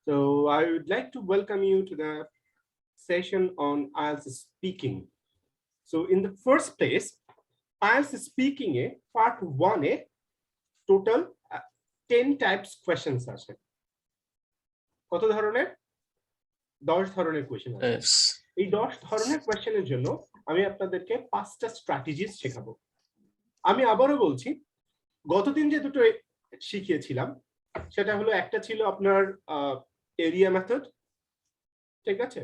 So I would like to welcome you to the session on IELTS speaking. So in the first place, IELTS speaking part 1 total 10 types questions আছে কত ধরনের 10 ধরনের question আছে এই 10 ধরনের কোশ্চেনের জন্য আমি আপনাদেরকে 5টা স্ট্র্যাটেজিস শেখাবো আমি আবারও বলছি গতদিন যে দুটো শিখিয়েছিলাম সেটা হলো একটা ছিল আপনার এরিয়া মেথড ঠিক আছে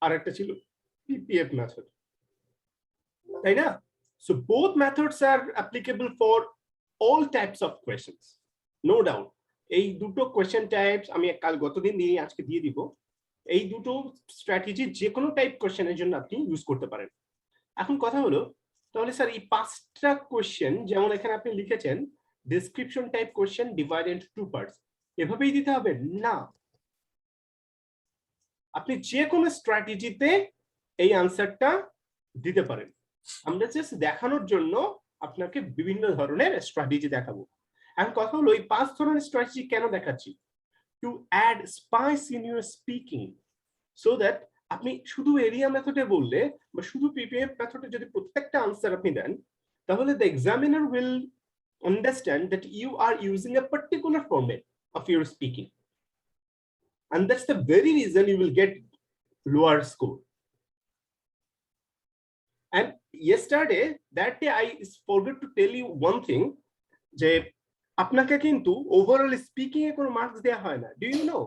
আর একটা ছিল পিপিএফ মেথড তাই না so both methods are applicable for all types of questions no doubt এই দুটো কোশ্চেন টাইপস আমি কাল গতদিন দিয়ে আজকে দিয়ে দিব এই দুটো স্ট্র্যাটেজি যে কোনো টাইপ কোশ্চেনের জন্য আপনি ইউজ করতে পারেন এখন কথা হলো তাহলে স্যার এই 5টা কোশ্চেন যেমন এখানে আপনি লিখেছেন description type question divided into two parts এভাবেই দিতে হবে না আপনি যে কোনো স্ট্র্যাটেজিতে এই আনসারটা দিতে পারেন আমরা জাস্ট দেখানোর জন্য আপনাকে বিভিন্ন ধরনের স্ট্র্যাটেজি দেখাবো এখন কথা হলো এই 5 ধরনের স্ট্র্যাটেজি কেন দেখাচ্ছি to add spice in your speaking so that আপনি শুধু এরিয়া মেথডে বললে বা শুধু পিপিএফ মেথডে যদি প্রত্যেকটা আনসার আপনি দেন তাহলে the examiner will understand that you are using a particular format of your speaking and that's the very reason you will get lower score and yesterday that day I forgot to tell you one thing যে আপনাকে কিন্তু overall speaking এ কোনো marks দেয়া হয় না do you know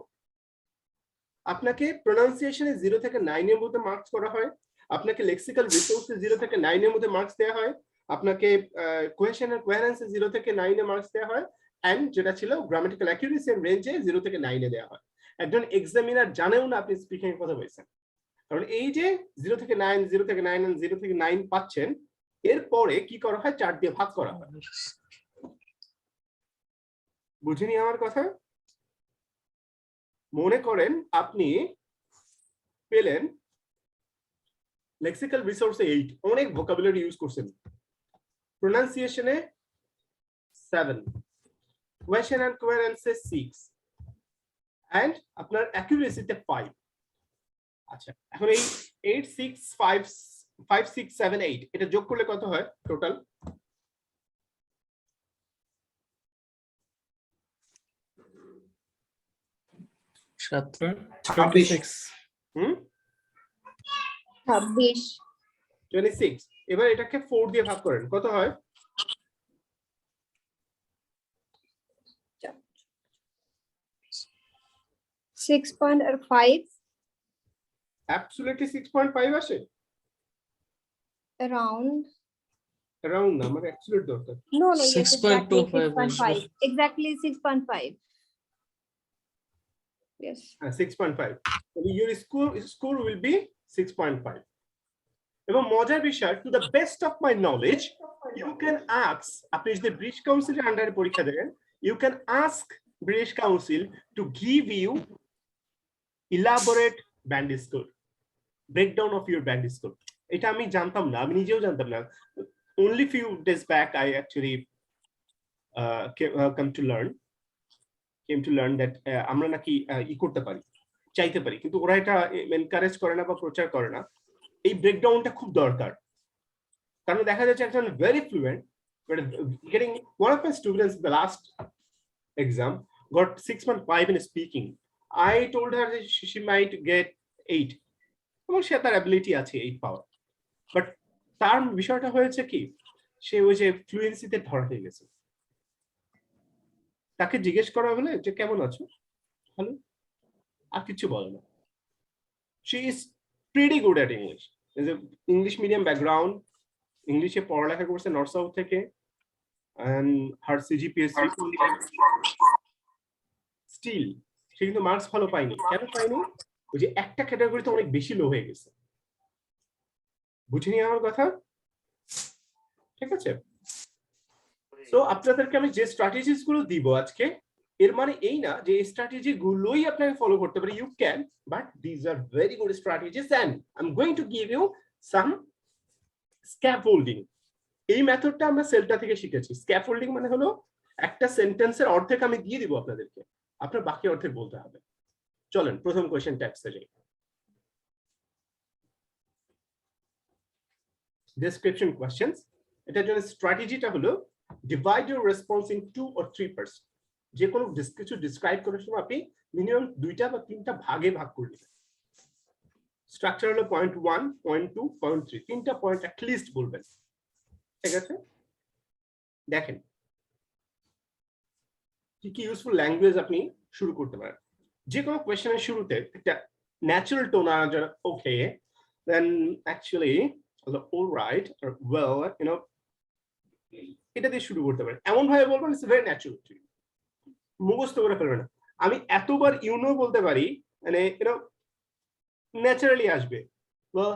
আপনাকে প্রোনাউন্সিয়েশনে 0 থেকে 9 এর মধ্যে মার্কস করা হয় আপনাকে লেক্সিক্যাল রিসোর্সে 0 থেকে 9 এর মধ্যে মার্কস দেয়া হয় আপনাকে কোহেশন আর কোহেরেন্সে 0 থেকে 9 এ মার্কস দেয়া হয় এন্ড যেটা ছিল গ্রামাটিক্যাল অ্যাকুরেসি এর রেঞ্জে 0 থেকে 9 এ দেয়া হয় একজন এক্সামিনার জানেও না আপনি স্পিকিং এর কথা বলছেন কারণ এই যে 0 থেকে 9 0 থেকে 9 এন্ড 0 থেকে 9 পাচ্ছেন এরপরে কি করা হয় 4 দিয়ে ভাগ করা হয় বুঝিনি আমার কথা মনে করেন আপনি পেলেন লেক্সিক্যাল রিসোর্সে 8 অনেক ভোকাবুলারি ইউজ করছেন প্রোনাউন্সিয়েশনে 7 কোয়েশ্চন এন্ড কোহেরেন্সে 6 এন্ড আপনার অ্যাকুরেসিতে 5 আচ্ছা এখন এই 8 6 5 5 6 7 8 এটা যোগ করলে কত হয় টোটাল এবার এটাকে 4 দিয়ে ভাগ করেন কত হয় 6.5 absolutely 6.5 আসে around না আমার অ্যাবসলিউট দরকার no yes, exactly 6.5 yes 6.5 so your score will be 6.5 এবং মজার বিষয় to the best of my knowledge you can ask আপনি যদি ব্রিটিশ কাউন্সিলের আন্ডারে পরীক্ষা দেন you can ask British Council to give you elaborate band score breakdown of your band score এটা আমি জানতাম না আমি নিজেও জানতাম না only few days back I actually came to learn that আমরা নাকি ই করতে পারি চাইতে পারি কিন্তু ওরা এটা এনকারেজ করে না বা প্রচার করে না এই ব্রেকডাউনটা খুব দরকার কারণ দেখা যাচ্ছে একজন very fluent but getting one of my students the last exam got 6.5 in speaking I told her that she might get 8 এবং সে তার অ্যাবিলিটি আছে 8 পাওয়ার বাট তার বিষয়টা হয়েছে কি সে ওই যে ফ্লুয়েন্সিতে ধরা হয়ে গেছে তাকে জিজ্ঞেস করা হলে যে কেমন আছো ভালো আর কিছু বলে না she is pretty good at English is a English medium background ইংলিশে পড়ালেখা করছে নর্থ সাউথ থেকে and her CGPA still সে কিন্তু মার্কস ভালো পায়নি কেন পায়নি ওই যে একটা ক্যাটাগরিতে অনেক বেশি লো হয়ে গেছে বুঝিনি আমার কথা ঠিক আছে সো আপনাদেরকে আমি যে স্ট্র্যাটেজিস গুলো দিব আজকে এর মানে এই না যে এই স্ট্র্যাটেজি গুলোই আপনাকে ফলো করতে পারে you can but this are very good strategies and I am going to give you some scaffolding এই মেথডটা আমরা সেলটা থেকে শিখেছি স্ক্যাফোল্ডিং মানে হলো একটা সেন্টেন্সের অর্ধেক আমি দিয়ে দিব আপনাদেরকে আপনার বাকি অর্ধেক বলতে হবে চলেন প্রথম কোয়েশ্চেন ট্যাক্সে যাই। ডেসক্রিপশন কোয়েশ্চেনস, এটার জন্য স্ট্র্যাটেজিটা হলো divide your response in 2 or 3%। যে কোনো কিছু ডিসক্রাইব করার সময় আপনি মিনিমাম 2টা বা 3টা ভাগে ভাগ করে নেবেন। স্ট্রাকচার হলো পয়েন্ট 1, পয়েন্ট 2, পয়েন্ট 3, 3টা পয়েন্ট অ্যাটলিস্ট বলবেন, ঠিক আছে? দেখেন কি কি ইউজফুল ল্যাঙ্গুয়েজ আপনি শুরু করতে পারেন। যে কোনো কোয়েশ্চেনের শুরুতে একটা ন্যাচারাল টোন আনা যারা ওকে, দেন অ্যাকচুয়ালি অলরাইট or well, এটা দিয়ে শুরু করতে পারেন। এমন ভাবে বলবেন it's very natural to you, মুখস্থ করে ফেলবেন না। আমি এতবার ইউনো বলতে পারি, মানে ন্যাচারালি আসবে। well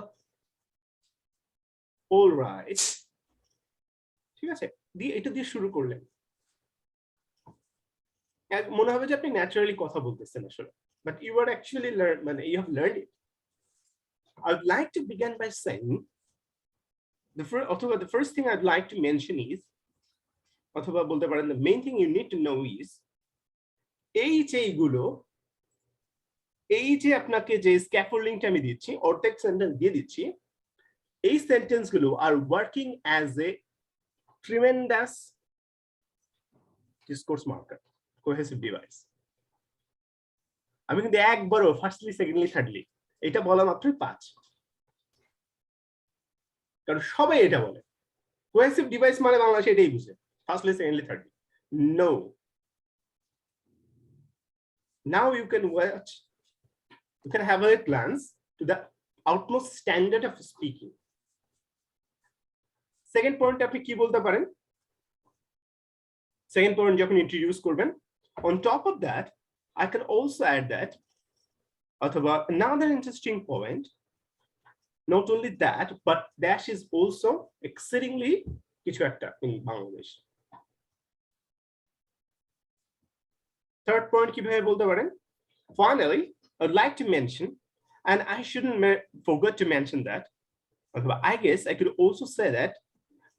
অলরাইট, ঠিক আছে, দিয়ে এটা দিয়ে শুরু করলেন, মনে হবে যে আপনি ন্যাচারালি কথা বলতেছেন আসলে, বাট ইউ আর অ্যাকচুয়ালি মানে you have learned it. I would like to begin by saying the first thing I'd like to mention is, অথবা বলতে পারেন the main thing you need to know is, এই যে আপনাকে যে স্ক্যাফোল্ডিংটা আমি দিচ্ছি, অর্ধেক সেন্টেন্স দিয়ে দিচ্ছি, এই সেন্টেন্স গুলো are working as a tremendous discourse marker, cohesive device. আমি কিন্তু একবারও ফার্স্টলি, সেকেন্ডলি, থার্ডলি এটা বলা মাত্রই 5, কারণ সবাই এটা বলে কোহেসিভ ডিভাইস মানে বাংলাদেশে এটাই বুঝে, firstly, secondly, thirdly. No, now you can watch, you can have a glance to the utmost standard of speaking. Second point আপনি কি বলতে পারেন, সেকেন্ড পয়েন্ট যখন ইন্ট্রোডিউস করবেন, on top of that I can also add that, অথবা another interesting point, not only that but that is also exceedingly কিছু একটা in Bangladesh. Third point কিভাবে বলতে পারেন, finally I'd like to mention, and I shouldn't forget to mention that, I guess I could also say that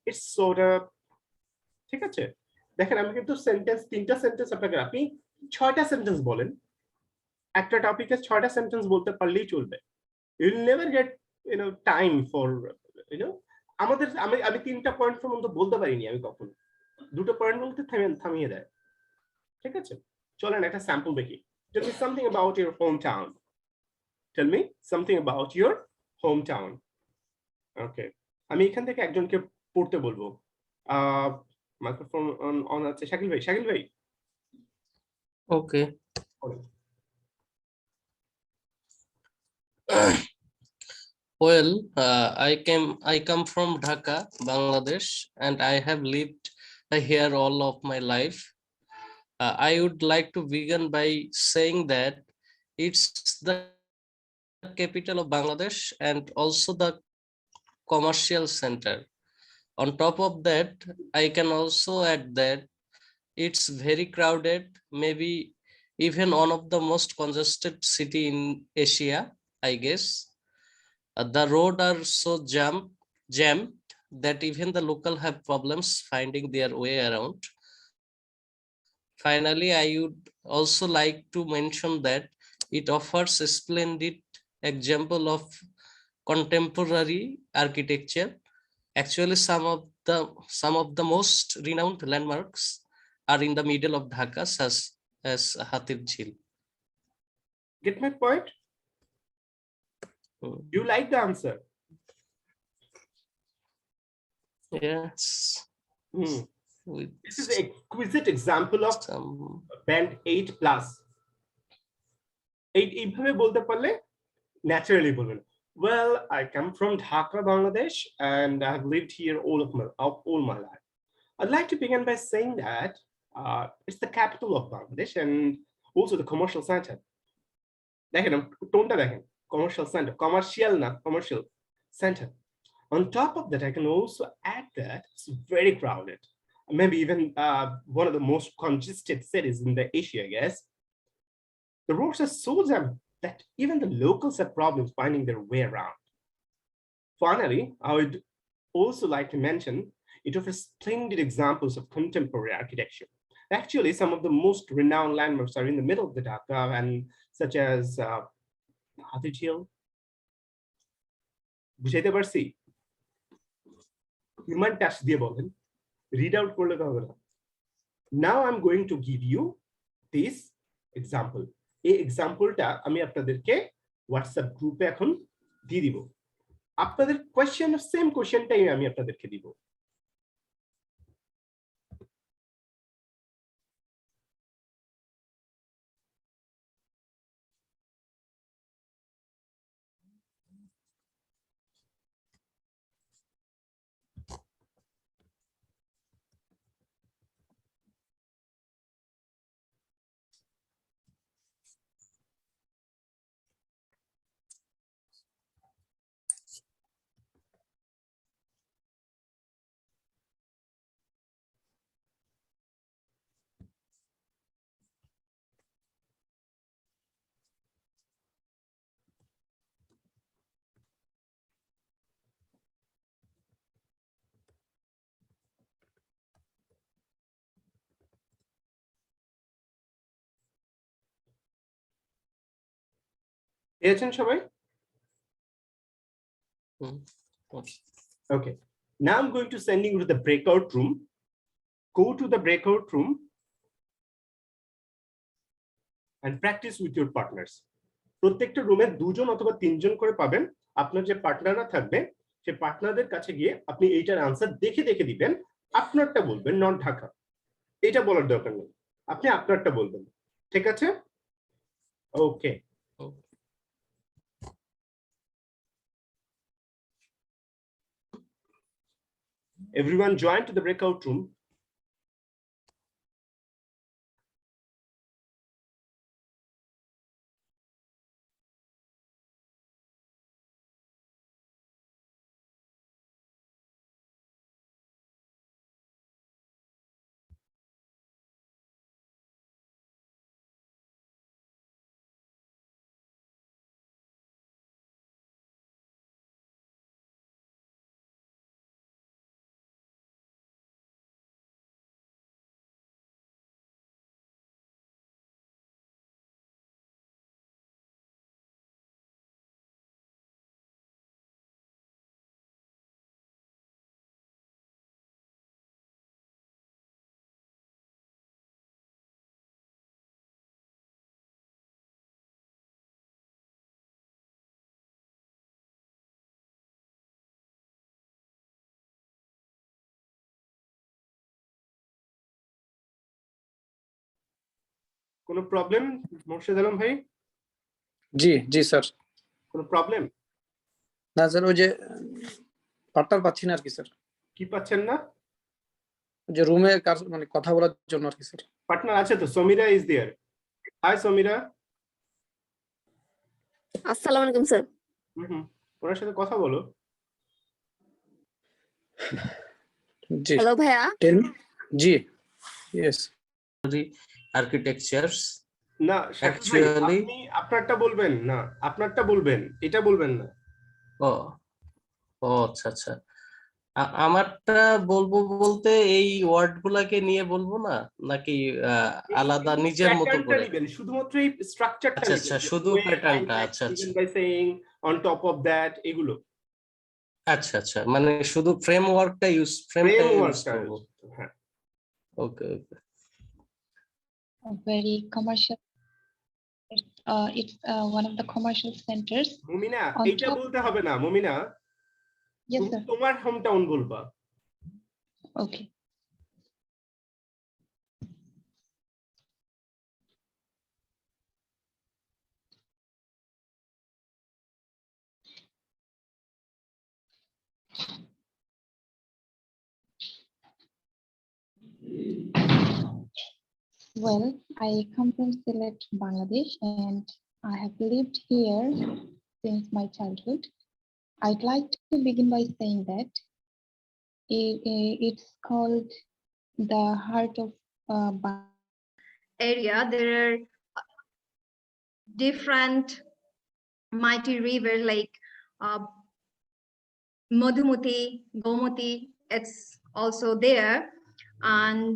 it's sort of, ঠিক আছে, দেখেন আমি কিন্তু সেন্টেন্স, 3টা সেন্টেন্স আপনাকে, আপনি 6টা সেন্টেন্স বলেন, একটা টপিকে 6টা সেন্টেন্স বলতে পারলেই চলবে। You will never get time for আমাদের, আমি 3টা পয়েন্ট পর্যন্ত বলতে পারিনি আমি কখনো, 2টো পয়েন্ট বলতে থামিয়ে দেয়, ঠিক আছে? চলেন একটা স্যাম্পল দেখি। Tell me something about your hometown. Tell me something about your hometown. Okay, আমি এখান থেকে একজনকে পড়তে বলবো। মাইক্রোফোন অন আছে, শাকিল ভাই, শাকিল ভাই। Okay. Well, I come from Dhaka, Bangladesh, and I have lived here all of my life. I would like to begin by saying that it's the capital of Bangladesh and also the commercial center. On top of that, I can also add that it's very crowded, maybe even one of the most congested city in Asia, I guess. The roads are so jammed that even the local have problems finding their way around. Finally, I would also like to mention that it offers a splendid example of contemporary architecture. Actually, some of the most renowned landmarks are in the middle of Dhaka, such as Hatir Jheel. Get my point? You like the answer? Yes. This is an exquisite example of band 8+. এইভাবে বলতে পারলে naturally বলবেন, well, I come from Dhaka, Bangladesh, and I've lived here all my life. I'd like to begin by saying that it's the capital of Bangladesh and also the commercial center. দেখেন টোনটা দেখেন, commercial center, commercial not commercial center. On top of that, I can also add that it's very crowded, maybe even one of the most congested cities in the Asia, I guess. The roads are so jammed that even the locals have problems finding their way around. Finally, I would also like to mention it offers splendid examples of contemporary architecture. Actually, some of the most renowned landmarks are in the middle of the Dhaka, and such as Hathij Hill. বুঝাইতে পারছি? Human touch দিয়ে বলেন, read out করলে তো হবে না। Now I'm going to give you this example. এই এক্সাম্পলটা আমি আপনাদেরকে হোয়াটসঅ্যাপ গ্রুপে এখন দিয়ে দিব। আপনাদের কোয়েশ্চেন, সেম কোয়েশ্চেনটাই আমি আপনাদেরকে দিব। পেয়েছেন সবাই? Okay. Now I'm going to send you to the breakout room. Go to the breakout room and practice with your partners. প্রত্যেকটা রুমে দুজন অথবা তিনজন করে পাবেন। আপনার যে পার্টনাররা থাকবে সেই পার্টনারদের কাছে গিয়ে আপনি এইটার আনসার দেখে দেখে দিবেন। আপনারটা বলবেন, নট ঢাকা, এটা বলার দরকার নেই, আপনি আপনারটা বলবেন। ঠিক আছে? ওকে। Everyone join to the breakout room. কোনো প্রবলেম মোর্শেদ আলম ভাই? জি জি স্যার। কোনো প্রবলেম? না স্যার, ওই যে পার্টনার পাচ্ছি না আর কি স্যার। কি পাচ্ছেন না? যে রুমে মানে কথা বলার জন্য আর কি স্যার। পার্টনার আছে তো, Samira is there. High Samira. আসসালামু আলাইকুম স্যার। ওনার সাথে কথা বলো। জি হ্যালো ভাইয়া। জি ইয়েস। আর্কিটেকচারস না অ্যাকচুয়ালি আপনি আপনারটা বলবেন না, আপনারটা বলবেন, এটা বলবেন না। ও ও আচ্ছা আচ্ছা, আমারটা বলবো বলতে এই ওয়ার্ড গুলাকে নিয়ে বলবো না, নাকি আলাদা নিজের মতো করে? শুধুমাত্র এই স্ট্রাকচারটা আচ্ছা আচ্ছা, শুধু প্যাটার্নটা। আচ্ছা আচ্ছা, by saying on top of that, এগুলো। আচ্ছা আচ্ছা, মানে শুধু ফ্রেমওয়ার্কটা ফ্রেমটা ইউজ করব। হ্যাঁ, ওকে ওকে। Very commercial. It's one of the commercial centers. মুমিনা, এইটা বলতে হবে না মুমিনা, Yes sir. তোমার হোম টাউন বলবা। Okay. Well, I come from Sylhet, Bangladesh, and I have lived here since my childhood. I'd like to begin by saying that it's called the heart of area. There are different mighty rivers like Madhumati, Gomati. It's also there, and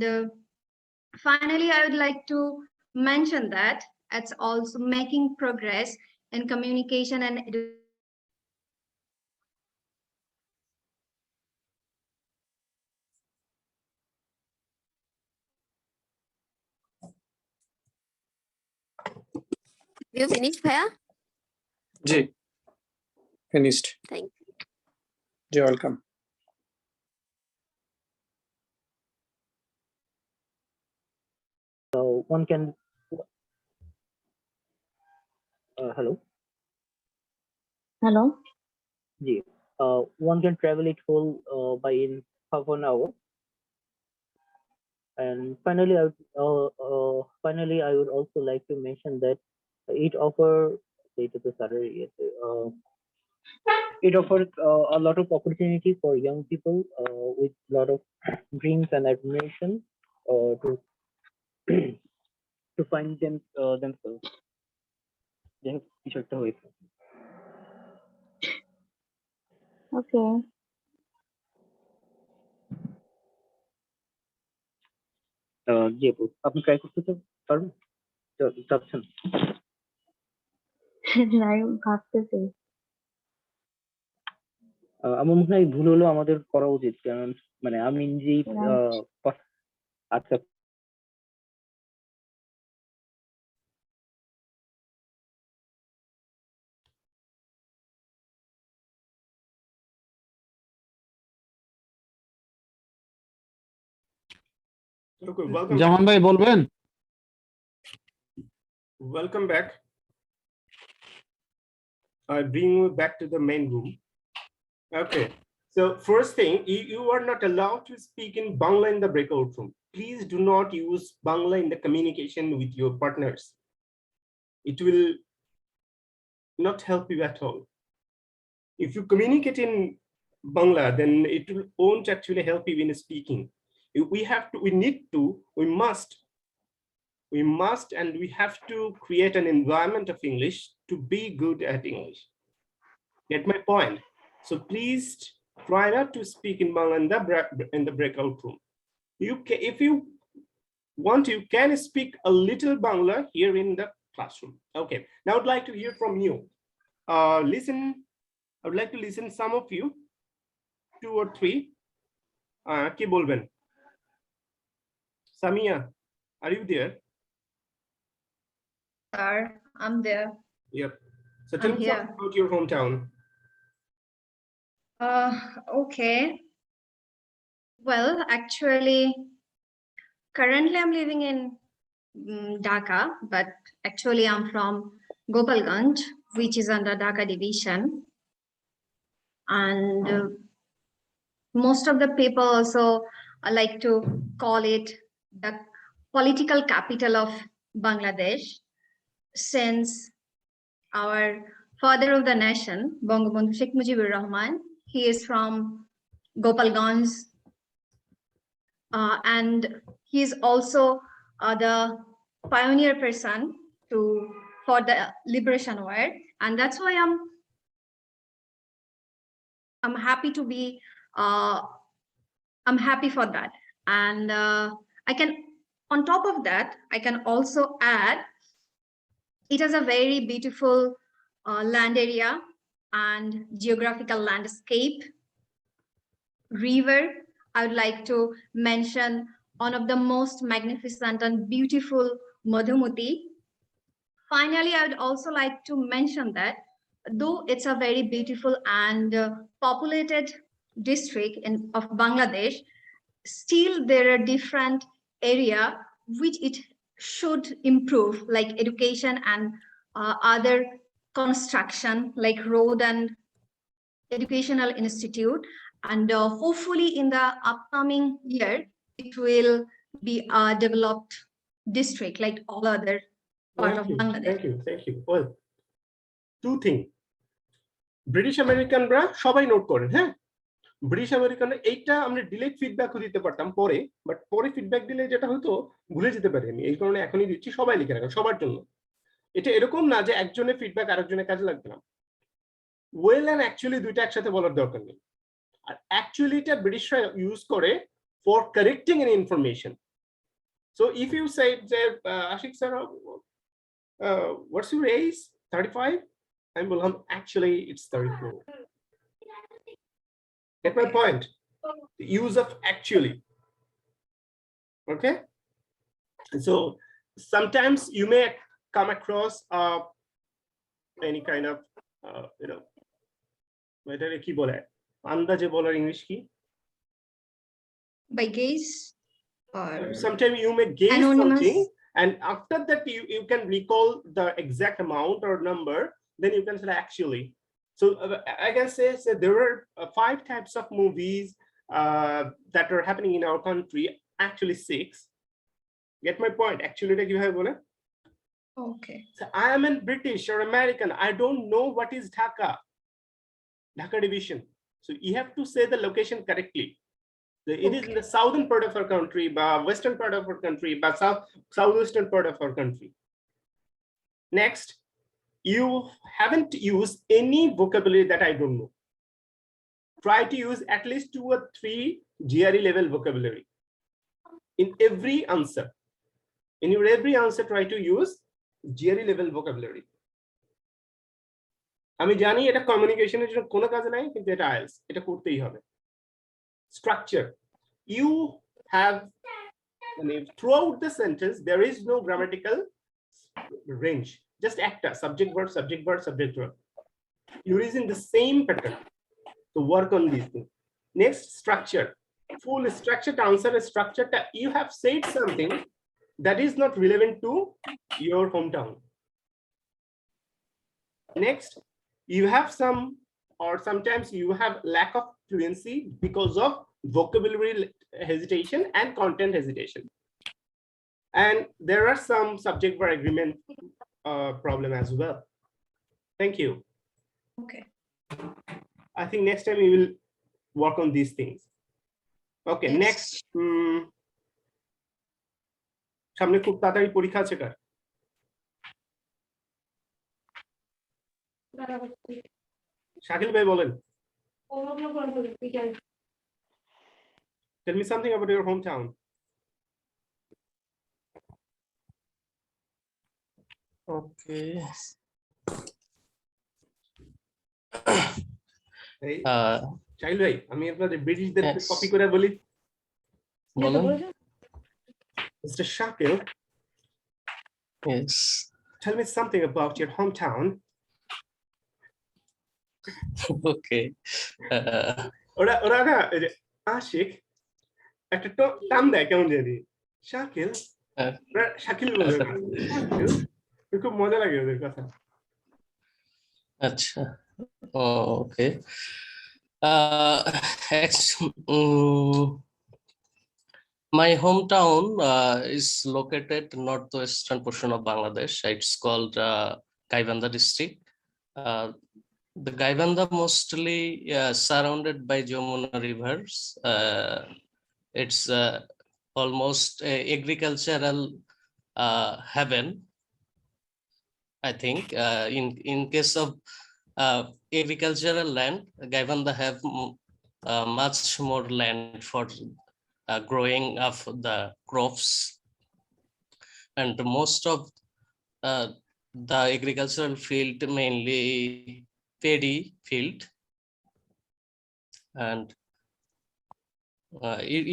finally, I would like to mention that it's also making progress in communication and education. You finished, Bhaiya? G finished Thank you. G welcome One can hello. Hello. Yeah. One can travel it whole by in half an hour. And finally, I would also like to mention that it offer say to the salary. It offers a lot of opportunity for young people with a lot of dreams and admiration to to find themselves. যাই হোক, কিছু একটা হয়েছে। Okay. জি আপু, আপনি try করতে পারবেন? চাচ্ছেন? আমি ভাবতেছি। আমার মনে হয় ভুল হলেও আমাদের করা উচিত, কারণ মানে আমি নিজেই আচ্ছা Okay, welcome. জামান ভাই বলবেন? Welcome back. I bring you back to the main room. Okay. So first thing, you are not allowed to speak in Bangla in the breakout room. Please do not use Bangla in the communication with your partners. It will not help you at all. If you communicate in Bangla, then it won't actually help you in speaking. We must, and we have to create an environment of English to be good at English. Get my point? So please try not to speak in Bangla in the breakout room. If you want, you can speak a little Bangla here in the classroom. Okay, now I'd like to hear from you. I would like to listen some of you, 2 or 3. Ki bolben? Samia, are you there? Sir, I'm there. Yep. So tell me something about your hometown. Okay. Well, actually, currently I'm living in Dhaka, but actually I'm from Gopalganj, which is under Dhaka division. And most of the people also like to call it the political capital of Bangladesh, since our father of the nation, Bangabandhu Sheikh Mujibur Rahman, he is from Gopalganj, and he is also the pioneer person for the liberation war, and that's why I'm happy to be I'm happy for that. And I can, on top of that, I can also add it has a very beautiful land area and geographical landscape. River, I would like to mention one of the most magnificent and beautiful Madhumati. Finally, I would also like to mention that though it's a very beautiful and populated district of Bangladesh, still there are different area which it should improve, like education and other construction, like road and educational institute. And hopefully in the upcoming year, it will be a developed district like all other part of Bangladesh. Thank you. Well, 2 things. British Americanরা সবাই note করেন, হ্যাঁ? British আমেরিকানরা এইটা আমরা delete ফিডব্যাকও দিতে পারতাম পরে, but পরে ফিডব্যাক দিলে যেটা হতো ভুলে যেতে পারি আমি, এই কারণে এখনই দিচ্ছি, সবাই লিখে রাখেন সবার জন্য। এটা এরকম না যে একজনের ফিডব্যাক আরেকজনের কাজে লাগবে না। ওয়েল এন্ড অ্যাকচুয়ালি দুইটা একসাথে বলার দরকার নেই। আর অ্যাকচুয়ালিটা ব্রিটিশরা ইউজ করে for correcting N information, So if you say, Ashik sir, what's your age? 35? I'm actually it's 34. Get my point? The use of actually. Okay. So sometimes you may come across any kind of এটাকে কি বলে আন্দাজে বলার English কি? By gaze or Sometimes you may guess anonymous. something, and after that you can recall the exact amount or number, then you can say actually. So I can say there are 5 types of movies that are happening in our country, actually 6. Get my point? Actually you have bole. Okay. So I am in British or American, I don't know what is Dhaka division. So you have to say the location correctly. It is in the southern part of our country, but western part of our country, but southwestern part of our country. Next, you haven't used any vocabulary that I don't know. Try to use at least 2 or 3 GRE level vocabulary in every answer. In your every answer, try to use GRE level vocabulary. আমি জানি এটা কমিউনিকেশনের জন্য কোনো কাজে নাই, কিন্তু এটা IELTS এটা করতেই হবে। Structure. You have throughout the sentence there is no grammatical range. Just acta, subject verb, subject verb, subject verb. You're using the same pattern to work on these things. Next, structure. Full structure to answer a structure that you have said something that is not relevant to your hometown. Next, you have some, or sometimes you have lack of fluency because of vocabulary hesitation and content hesitation. And there are some subject verb agreement problem as well. Thank you. Okay. I think next time we will work on these things. Okay, Yes. next. সামনে খুব তাড়াতাড়ি পরীক্ষা আছে কার? শাকিল ভাই বলেন। Tell me something about your hometown. Okay. Hey, Shakil ভাই, আমি আপনাদের ব্রিটিশদের Yes. কপি করে বলি। বলেন। Mr. Shakil, Yes. tell me something about your hometown. Okay. ওরা না আশিক একটা টান দেয় কেমন জানি, শাকিল শাকিল বলে খুব মজা লাগে ওদের কথা। আচ্ছা, ওকে। My hometown is located northwestern portion of Bangladesh. It's called Gaibandha district. The Gaibandha mostly surrounded by Jamuna rivers. It's almost a agricultural heaven, I think. In case of agricultural land, Gaibandha have much more land for growing of the crops, and most of the agricultural field mainly paddy field. And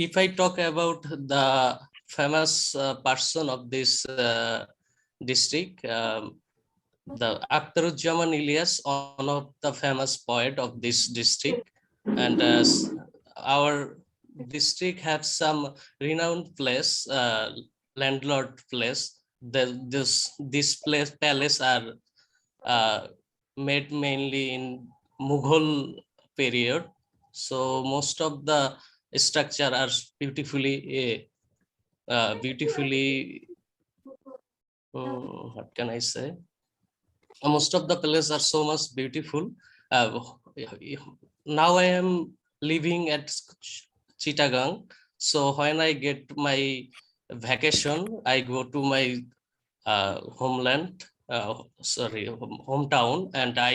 if I talk about the famous person of this district, the Ashikuzzaman Ilyas, one of the famous poet of this district, and our district have some renowned place, landlord place. This place palace are made mainly in Mughal period, so most of the structure are beautifully what can I say, most of the places are so much beautiful. Now I am living at Chittagong, so when I get my vacation, I go to my hometown, and I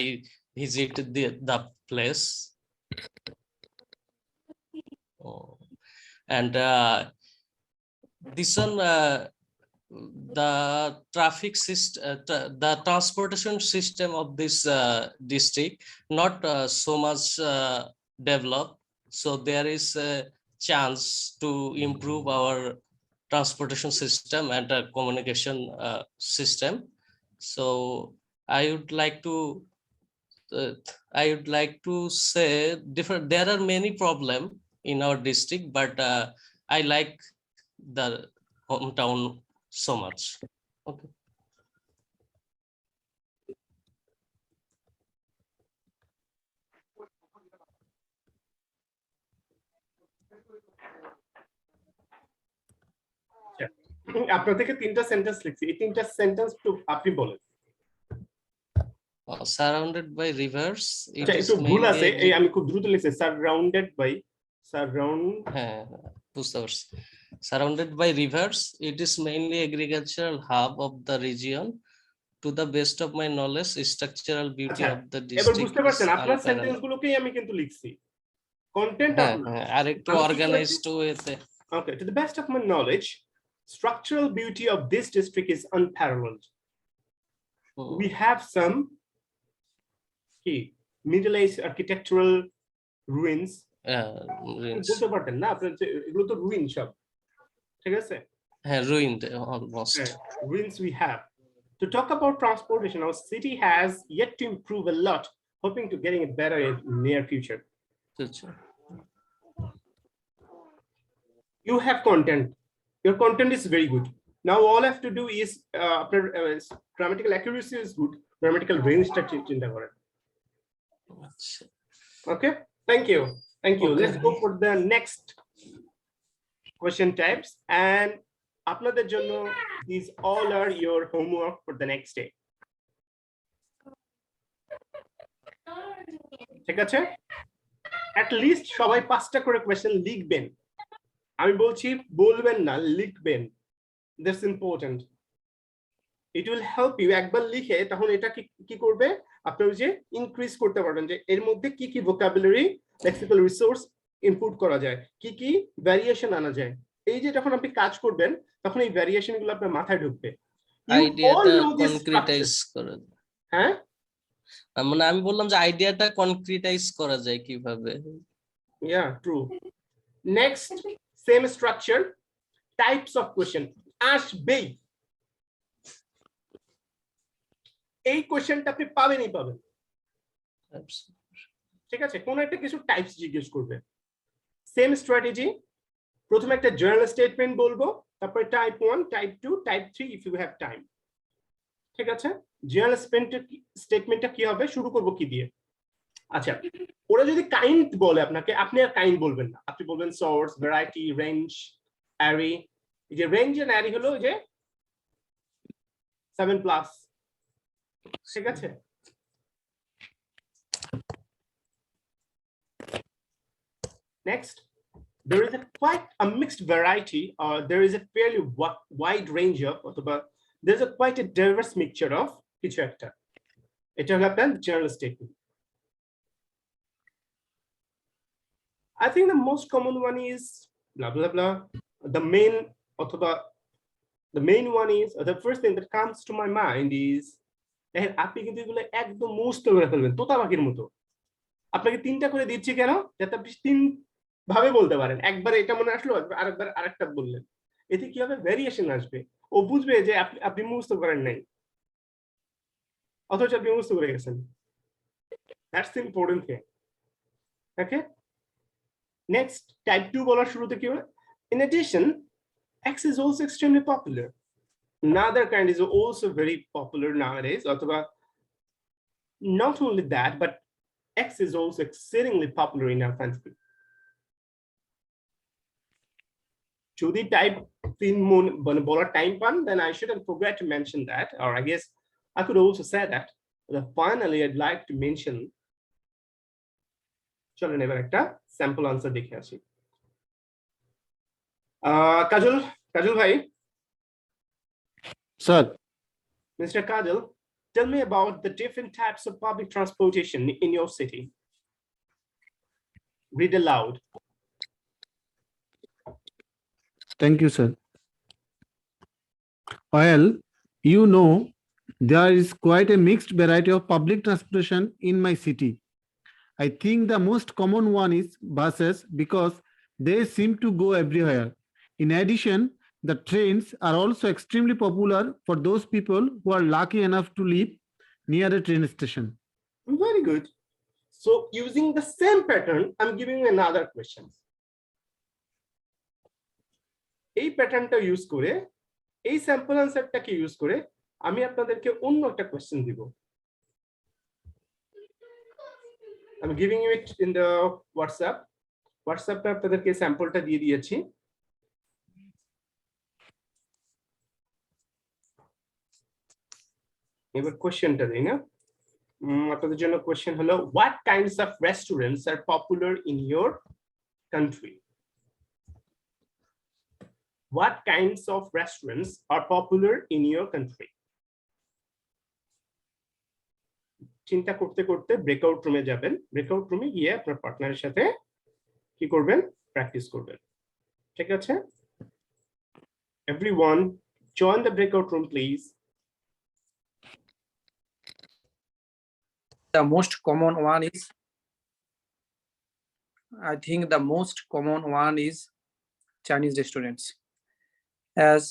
visit the place. And this one, the traffic system, the transportation system of this district not so much developed. So there is a chance to improve our transportation system and communication system. So I would like to say different. There are many problems in our district, but I like the hometown so much. Okay. আপনার থেকে 3টা sentence লিখছি, এই 3টা sentence একটু আপনি বলেন। Surrounded by rivers, it আচ্ছা, is একটু ভুল আছে, এই mainly আমি খুব দ্রুত লিখছি, সারাউন্ডেড বাই, বুঝতে পারছি। Surrounded by rivers, it is mainly agricultural hub of the region. To the best of my knowledge, structural beauty আচ্ছা, of the এবার district বুঝতে is পারছেন আপনার unparalleled. সেন্টেন্স গুলোকেই আমি কিন্তু লিখছি, কন্টেন্ট আপনার। আর একটু আমি কি অর্গানাইজড ওয়েতে। Okay, to the best of my knowledge, structural beauty of this district is unparalleled. We have some Middle Age architectural ruins. বলতে পারতেন না আপনার, এগুলো তো রুইন সব, ঠিক আছে? হ্যাঁ, ruined almost. Ruins we have. To talk about transportation, our city has yet to improve a lot, hoping to getting it better in near future. You have content. Your content is very good. Now all I have to do is grammatical accuracy is good, grammatical range চিন্তা করেন। Okay, thank you. Okay. Let's go for the next question types, and আপনাদের জন্য these all are your homework for the next day. ঠিক আছে? At least সবাই 5টা করে question লিখবেন। আমি বলছি বলবেন না, লিখবেন। That's important. It will help you. একবার লিখে তখন এটা কি করবে, আপনি ওই যে ইনক্রিজ করতে পারবেন যে এর মধ্যে কি কি ভোকাবুলারি, লেক্সিক্যাল রিসোর্স ইনপুট করা যায়, কি কি ভ্যারিয়েশন আনা যায়। এই যে যখন আপনি কাজ করবেন তখন এই ভ্যারিয়েশন গুলো আপনার মাথায় ঢুকবে। আইডিয়াটা কনক্রিটাইজ করা। হ্যাঁ, মানে আমি বললাম যে আইডিয়াটা কনক্রিটাইজ করা যায় কিভাবে। Yeah, true. Next, same structure, types of question. আসবেই, এই কোশ্চেনটা আপনি পাবেনই পাবেন, ঠিক আছে? কোন একটা কিছু টাইপস জিজ্ঞেস করবে, সেম স্ট্র্যাটেজি। প্রথমে একটা জেনারেল স্টেটমেন্ট বলবো, তারপরে type 1, type 2, type 3 if you have time, ঠিক আছে? জেনারেল স্টেটমেন্টটা কি হবে, শুরু করব কি দিয়ে? আচ্ছা, ওরা যদি কাইন্ড বলে আপনাকে, আপনি আর কাইন্ড বলবেন না, আপনি বলবেন সোর্স, ভ্যারাইটি, রেঞ্জ, অ্যারে। এই যে রেঞ্জ এন্ড অ্যারে হলো যে 7+, ঠিক আছে? Next, there is quite a mixed variety, or there is a fairly wide range of, অথবা there's quite a diverse mixture of কিছু একটা। এটা হলো আপনার general statement. I think the most common one is blah blah blah. The main one is, the first thing that comes to my mind is, আপনি কিন্তু এগুলো একদম মুস্ত করে ফেলবেন তোতা পাখির মতো। আপনাকে 3টা করে দিচ্ছি কেন, যাতে আপনি 3 ভাবে বলতে পারেন। একবার এটা মনে আসলো, আরেকবার আরেকটা বললেন, এতে কি হবে, ভেরিয়েশন আসবে। ও বুঝবে যে আপনি মুস্ত করেন নাই, অথচ আপনি মুস্ত করে গেছেন। That's the important thing. Okay. Next, type 2 বলার শুরুতে কি হবে? In addition, X is also extremely popular. Another kind is also very popular nowadays. অথবা not only that, but X is also exceedingly popular in our country. যদি type 3 বলার time পান, then I shouldn't forget to mention that, or I guess I could also say that. But finally, I'd like to mention, চলেন এবার একটা sample answer দেখে আসি। কাজল ভাই, sir, Mr. Kajal, tell me about the different types of public transportation in your city. Read aloud. Thank you sir. Well, you know, there is quite a mixed variety of public transportation in my city. I think the most common one is buses because they seem to go everywhere. In addition, the trains are also extremely popular for those people who are lucky enough to live near a train station. Very good. So using the same pattern, I'm giving you another question. এই প্যাটার্নটা use করে এই sample আনসারটাকে use করে আমি আপনাদেরকে অন্য একটা question দিব আমি giving you it in the হোয়াটসঅ্যাপে আপনাদেরকে স্যাম্পলটা দিয়ে দিয়েছি এবার কোশ্চেনটা দেই না আপনাদের জন্য কোশ্চেন হলো what kinds of restaurants are popular in your country? What kinds of restaurants are popular in your country? চিন্তা করতে করতে ব্রেকআউট রুমে যাবেন ব্রেকআউট রুমে গিয়ে আপনার পার্টনারের সাথে কি করবেন প্র্যাকটিস করবেন ঠিক আছে everyone join the breakout room please The most common one is, I think the most common one is Chinese restaurants, as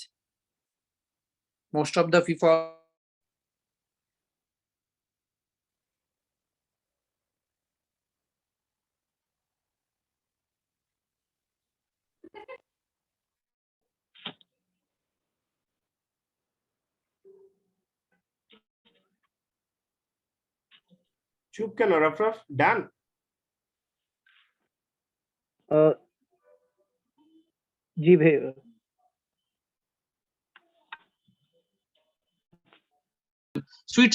most of the people চুপ কেন রফরফ ডান जी भैया sweet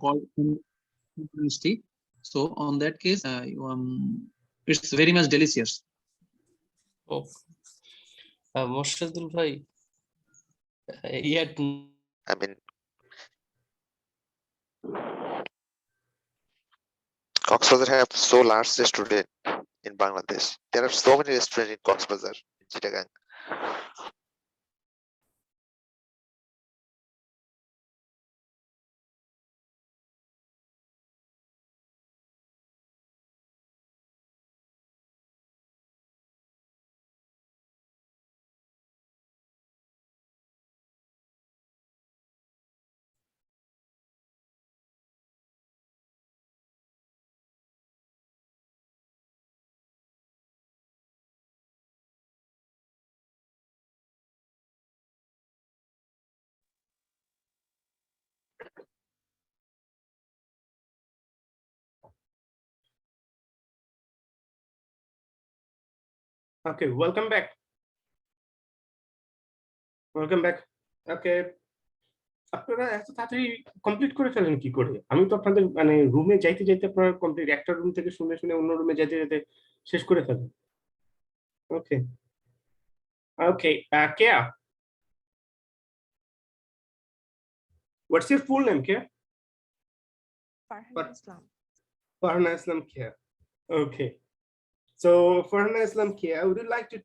called honesty. So on that case, it's very much delicious. Oh, Moshadul bhai, yet I mean, Coxbazar have so large restaurant in Bangladesh. There are so many restaurants in Coxbazar, in Chittagong. Okay, welcome back. Welcome back. Okay. আপনারা এত তাড়াতাড়ি complete করে ফেলেন কি করে আমি তো আপনাদের মানে রুমে যাইতে যাইতে আপনারা কমপ্লিট একটা রুম থেকে শুনে শুনে অন্য রুমে যাইতে যেতে শেষ করে ফেলেন ওকে ওকে কেয়া হোয়াটস ইউর ফুল নেম কেয়া Farhana Islam Kia. Okay. So Farhana Islam Kia, would you like to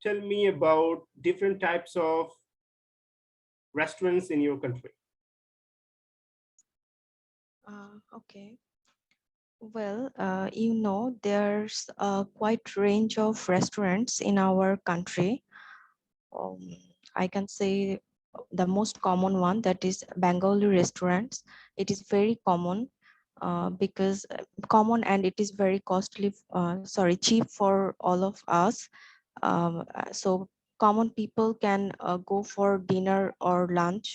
tell me about different types of restaurants in your country? Okay. Well, there's a quite range of restaurants in our country. I can say the most common one, that is Bengali restaurants. It is very common because common and it is very costly, cheap for all of us. So common people can go for dinner or lunch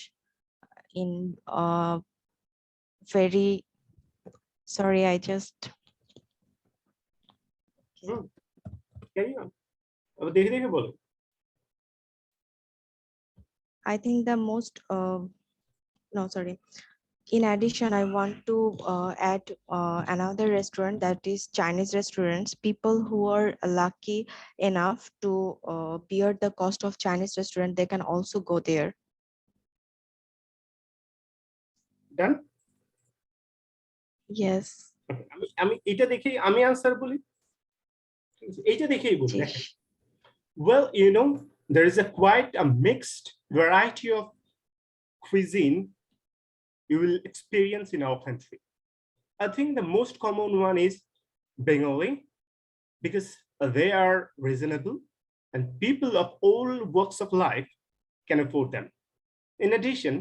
in very, sorry, I just. Carry on. দেখে দেখে বলো I think the most, in addition, I want to add another restaurant, that is Chinese restaurants. People who are lucky enough to bear the cost of Chinese restaurant, they can also go there. Done? Yes. আমি এটা দেখেই আমি answer বলি এইটা দেখেই বলি Well, there is a quite a mixed variety of cuisine you will experience in our country. I think the most common one is Bengali, because they are reasonable and people of all walks of life can afford them. In addition,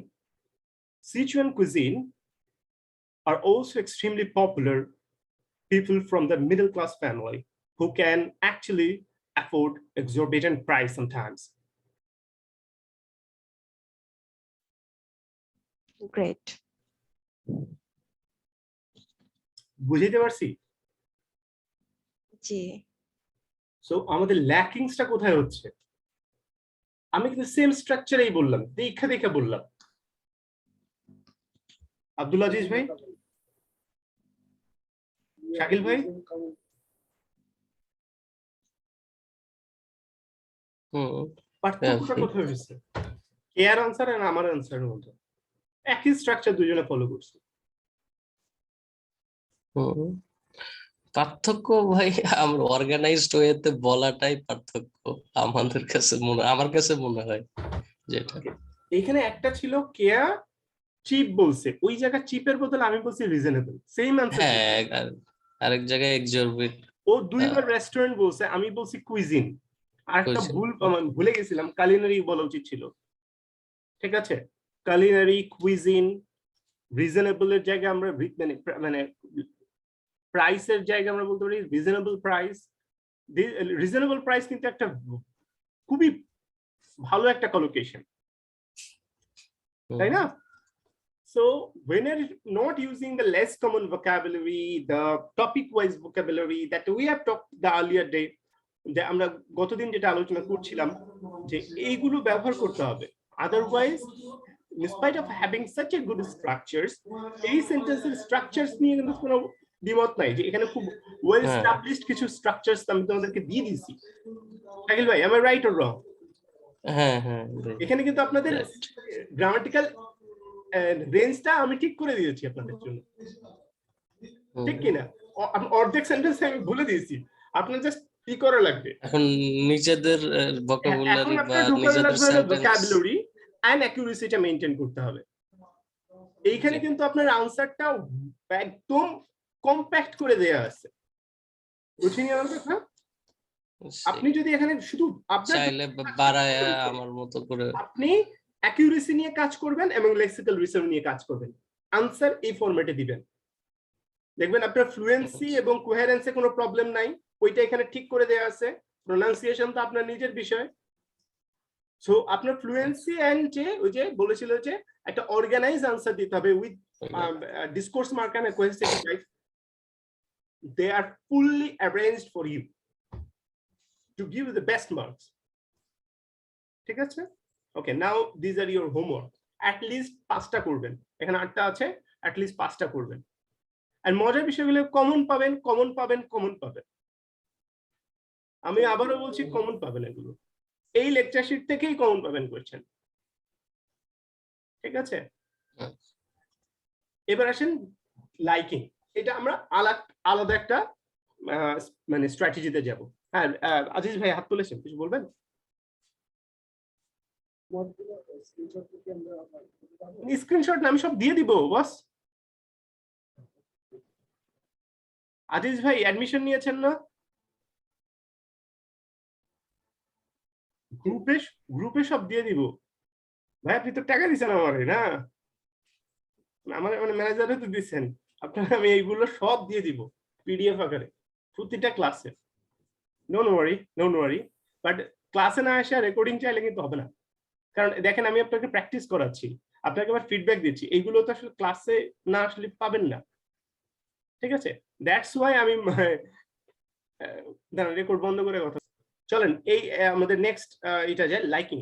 Sichuan cuisine are also extremely popular. People from the middle class family who can actually afford exorbitant price sometimes. Great. বুঝতে পারছি? জি। So আমাদের ল্যাকিংসটা কোথায় হচ্ছে? আমি কিন্তু same স্ট্রাকচারেই বললাম, দেখা দেখা বললাম। আব্দুল আজিজ ভাই, শাকিল ভাই, পার্থক্যটা কোথায় হয়েছে? এর আনসার আর আমার আনসারের মধ্যে একই স্ট্রাকচার দুজনে ফলো করছে। পার্থক্য ভাই আমরা অর্গানাইজড ওয়েতে বলাটাই পার্থক্য আমাদের কাছে আমার কাছে মনে হয় যেটা এখানে একটা ছিল কেয়া চিপ বলছে, ওই জায়গা চিপের বদলে আমি বলছি রিজনেবল, সেম আনসার। হ্যাঁ, আরেক জায়গায় এক্সরবিট। ও দুইবার রেস্টুরেন্ট বলছে, আমি বলছি কুইজিন। আর একটা ভুল ভুলে গেছিলাম, কালিনারি বলা উচিত ছিল। ঠিক আছে, কালিনারি, কুইজিন, রিজনেবল এর জায়গায় আমরা মানে প্রাইসের জায়গায় আমরা বলতে পারি রিজনেবল প্রাইস। রিজনেবল প্রাইস কিন্তু একটা খুবই ভালো একটা কলোকেশন, তাই না? So when you're not using the less common vocabulary, the topic wise vocabulary that we have talked the earlier day, যে আমরা গতদিন যেটা আলোচনা করছিলাম যে এইগুলো ব্যবহার করতে হবে। Otherwise in spite of having such a good structures, এই সেন্টেন্সের স্ট্রাকচারস নিয়ে কিন্তু কোনো দ্বিমত নাই যে এখানে খুব ওয়েল এস্টাবলিশড কিছু স্ট্রাকচারস আমি তোমাদেরকে দিয়ে দিয়েছি। শাকিল ভাই, am I right or wrong? হ্যাঁ হ্যাঁ, এখানে কিন্তু আপনাদের গ্রামাটিক্যাল রেঞ্জটা আমি ঠিক করে দিয়েছি আপনাদের জন্য, ঠিক কিনা? অর্ধেক সেন্টেন্স আমি ভুলে দিয়েছি, আপনার জাস্ট কি করা লাগবে এখন নিজেদের ভোকাবুলারি বা নিজেদের সেন্টেন্স ভোকাবুলারি এন্ড অ্যাকুরেসিটা মেইনটেইন করতে হবে। এইখানে কিন্তু আপনার আনসারটা একদম কম্প্যাক্ট করে দেয়া আছে, বুঝিনি আমার কথা? আপনি যদি এখানে শুধু আপনার চাইলে বাড়ায় আমার মতো করে আপনি অ্যাকুরেসি নিয়ে কাজ করবেন এবং লেক্সিক্যাল রিসার্চ নিয়ে কাজ করবেন, আনসার এই ফরম্যাটে দিবেন, দেখবেন আপনার ফ্লুয়েন্সি এবং কোহেরেন্সে কোনো প্রবলেম নাই, ওইটা এখানে ঠিক করে দেয়া আছে। প্রোনাউন্সিয়েশন তো আপনার নিজের বিষয়। সো আপনার ফ্লুয়েন্সি এন্ড যে ওই যে বলেছিল যে একটা অর্গানাইজ আনসার দিতে হবে with discourse mark and coherency type, they are fully arranged for you to give the best marks. ঠিক আছে? Okay, now this are your homework. At least 5টা করবেন, এখানে 8টা আছে, অ্যাট লিস্ট 5টা করবেন। আর মজার বিষয়গুলো কমন পাবেন, কমন পাবেন, কমন পাবেন। আমি আবারও বলছি কমন পাবেন, এগুলো এই লেকচার শিট থেকেই কমন পাবেন কোয়েশ্চেন। ঠিক আছে, এবার আসেন লাইকিং। এটা আমরা আলাদা একটা মানে স্ট্র্যাটেজিতে যাব। হ্যাঁ, আজিজ ভাই হাত তুলেছেন, কিছু বলবেন? স্ক্রিনশট না, আমি সব দিয়ে দিব বস। আজিজ ভাই অ্যাডমিশন নিয়েছেন না? গ্রুপে সব দিয়ে দিব ভাই। আপনি তো টাকা দিচ্ছেন আমারে, না আমার মানে ম্যানেজারে তো দিচ্ছেন আপনারা, আমি এইগুলো সব দিয়ে দিব পিডিএফ আকারে প্রতিটা ক্লাসে। ডোন্ট ওয়ারি, বাট ক্লাসে না আসা রেকর্ডিং চাইলে কিন্তু হবে না। কারণ দেখেন, আমি আপনাকে প্র্যাকটিস করাচ্ছি, আপনাকে আবার ফিডব্যাক দিচ্ছি, এইগুলো তো আসলে ক্লাসে না আসলে পাবেন না। ঠিক আছে, দ্যাটস ওয়াই আমি রেকর্ড বন্ধ করে কথা। চলেন এই আমাদের নেক্সট এটা যে লাইকিং,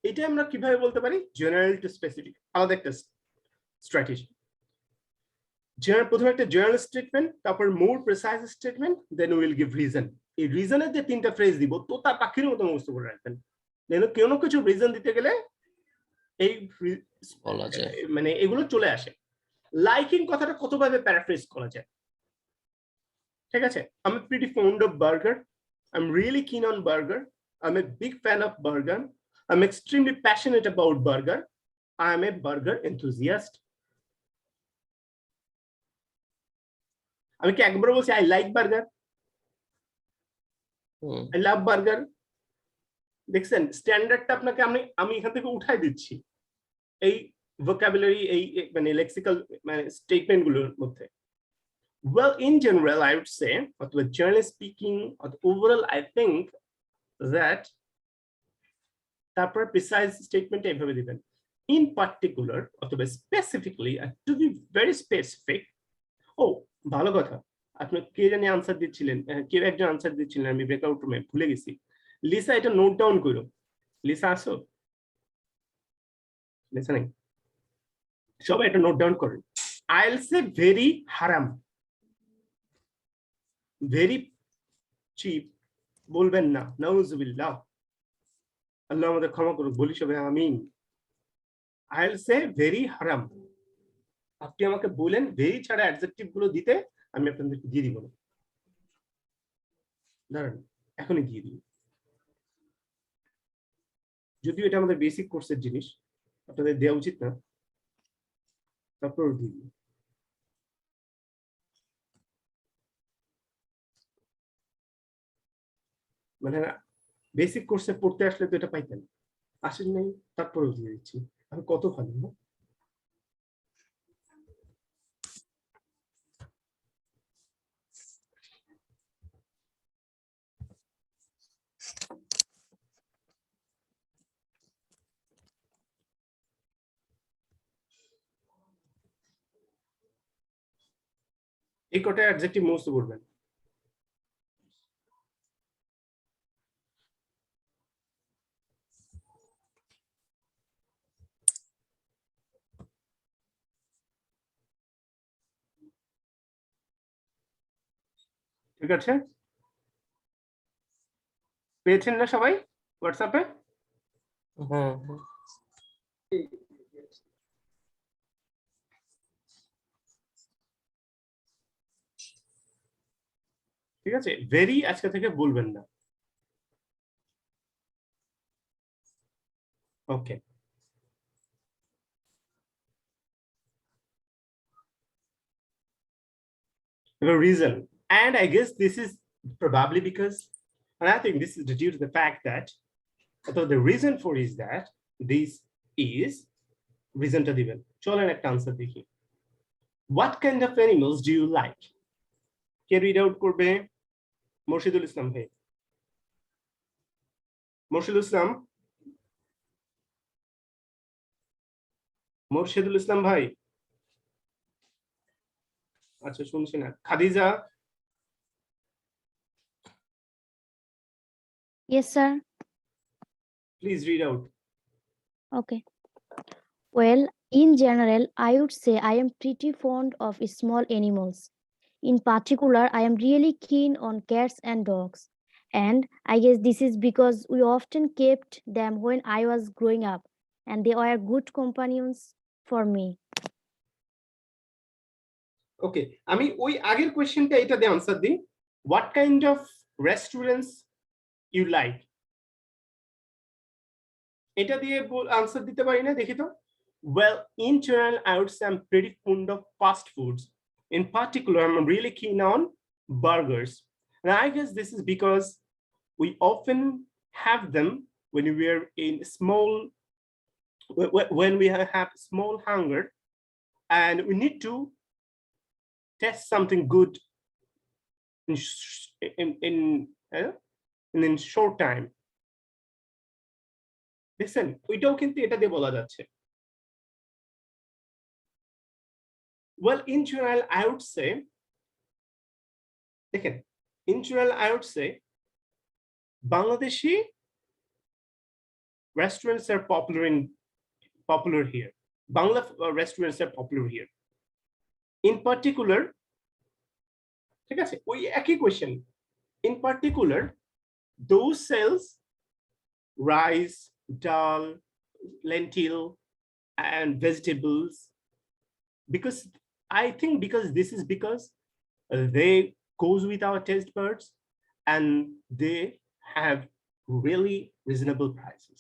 এটা আমরা কিভাবে বলতে পারি? জেনারেল টু স্পেসিফিক, আলাদা একটা স্ট্র্যাটেজি। প্রথমে একটা জেনারেল স্টেটমেন্ট, তারপর more precise statement, then will give reason. এই রিজনের যে 3টা ফ্রেজ দিব, তোতা পাখির মতো মুখস্থ করে রাখবেন, যেন কোনো কিছু রিজন দিতে গেলে এই মানে এগুলো চলে আসে। লাইকিং কথাটা কতভাবে প্যারাফ্রেজ করা যায়? ঠিক আছে, I'm pretty fond of burger. I'm really keen on burger. I'm a big fan of burger. I'm extremely passionate about burger. I am a burger enthusiast. আমি কি একবার বলছি I like burger, I love burger? দেখছেন স্ট্যান্ডার্ডটা আপনাকে আমি এখান থেকে উঠাই দিচ্ছি এই vocabulary এই মানে লেক্সিক্যাল মানে স্টেটমেন্ট গুলোর মধ্যে। Well, in general, I would say, or generally speaking, or overall, I think that তারপর precise statement এইভাবে দিবেন। In particular, অথবা specifically, to be very specific. ও ভালো কথা, আপনি কে জানি আনসার দিচ্ছিলেন, কেউ একজন আনসার দিচ্ছিলেন, আমি ব্রেকআউট রুমে ভুলে গেছি। লিসা এটা নোট ডাউন করো। লিসা আসো, লিসা নেই, সবাই এটা নোট ডাউন করেন। I'll say very haram, very cheap বলবেন না, নাউজুবিল্লাহ, আল্লাহ আমাদের ক্ষমা করুক, বলি সবাই আমিন। I'll say very haram, আপনি আমাকে বলেন ভেরি ছাড়া অ্যাডজেক্টিভ গুলো দিতে, আমি আপনাদেরকে দিয়ে দিব না, দাঁড়ান এখনই দিয়ে দিই। যদিও এটা আমাদের বেসিক কোর্সের জিনিস, আপনাদের দেওয়া উচিত না, তারপর দিয়ে দিই। মানে বেসিক কোর্সে পড়তে আসলে তো এটা পাইতেন, আসেন নাই, তারপরেও দিয়ে দিচ্ছি। আমি কত ভালো না? এই কটা অ্যাডজেক্টিভ মুখস্থ করবেন। ঠিক আছে, পেয়েছেন না সবাই হোয়াটসঅ্যাপে? ঠিক আছে, ভেরি আজকে থেকে বলবেন না। ওকে, the reason, and I guess this is probably because, and I think this is due to the fact that, although the reason for is that this is reasonটা দিবেন। চলেন একটা আনসার দেখি। What kind of animals do you like? K read out করবে? মুর্শিদুল ইসলাম ভাই। মুর্শিদুল ইসলাম, মুর্শিদুল ইসলাম ভাই, আচ্ছা শুনছি না। Khadija? Yes, sir. Please read out. Okay. Well, in general, I would say I am pretty fond of small animals. In particular, I am really keen on cats and dogs. And I guess this is because we often kept them when I was growing up, and they were good companions for me. Okay, আমি ওই আগের কোশ্চেনটা এটা দিয়ে answer দিই। What kind of restaurants you like? এটা দিয়ে answer দিতে পারি না, দেখি তো। Well, in general, I would say I'm pretty fond of fast foods. In particular, I'm really keen on burgers. And I guess this is because we often have them when we are in small, when we have small hunger, and we need to test something good in short time. Listen, ওইটাও কিন্তু এটা দিয়ে বলা যাচ্ছে। Well, in general, I would say, দেখেন, in general, I would say, Bangladeshi restaurants are popular here. Bangla restaurants are popular here. In particular, ঠিক আছে, ওই একই question. In particular, those sells rice, dal, lentil, and vegetables, because I think this is because they goes with our taste buds and they have really reasonable prices.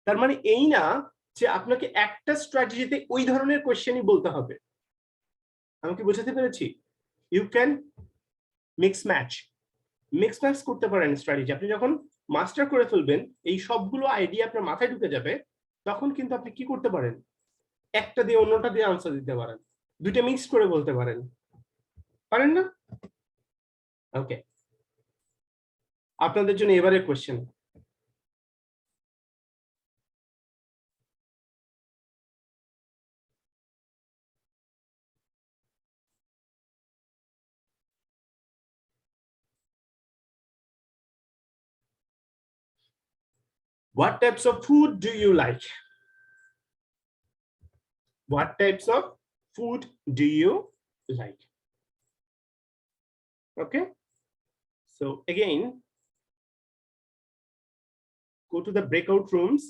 তার মানে এই না যে আপনাকে একটা স্ট্র্যাটেজিতে ওই ধরনের কোশ্চেনই বলতে হবে। আমি কি বোঝাতে পেরেছি? ইউ ক্যান মিক্স ম্যাচ করতে পারেন স্ট্র্যাটেজি। আপনি যখন মাস্টার করে ফেলবেন, এই সবগুলো আইডিয়া আপনার মাথায় ঢুকে যাবে, তখন কিন্তু আপনি কি করতে পারেন, একটা দিয়ে অন্যটা দিয়ে আনসার দিতে পারেন, দুইটা মিক্স করে বলতে পারেন, পারেন না? ওকে, আপনাদের জন্য এবারে question. What types of food do you like? What types of food do you like? Okay, so again, go to the breakout rooms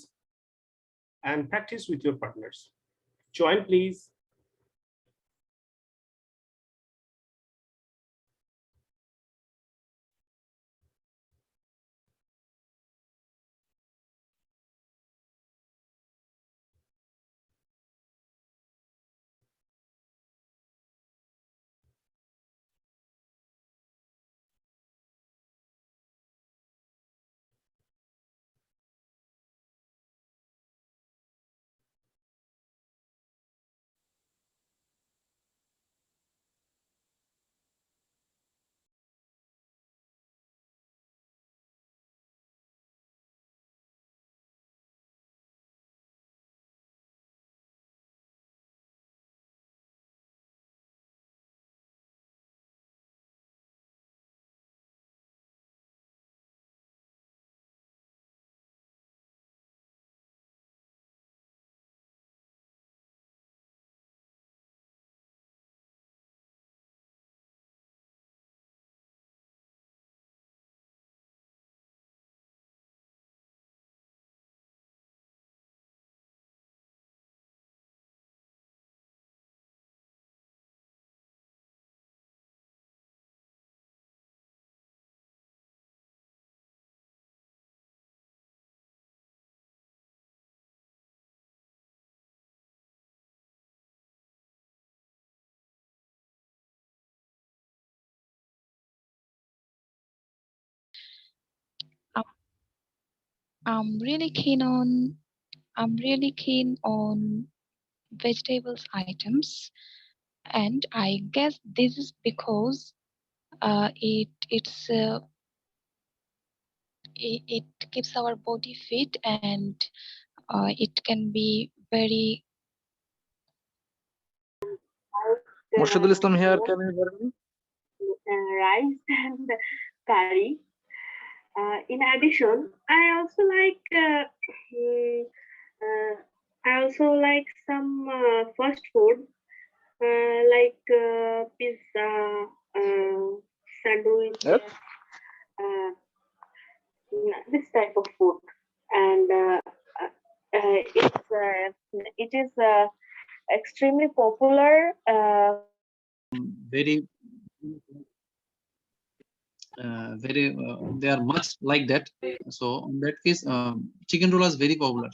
and practice with your partners. Join, please. I'm really keen on vegetables items, and I guess this is because it keeps our body fit, and it can be very Murshidul Islam here. Can you hear me? Rice and curry. In addition, I also like some fast food like pizza, sandwich, Yep. this type of food, and it is extremely popular. Very they are much like that. So in that case, chicken roll is very popular.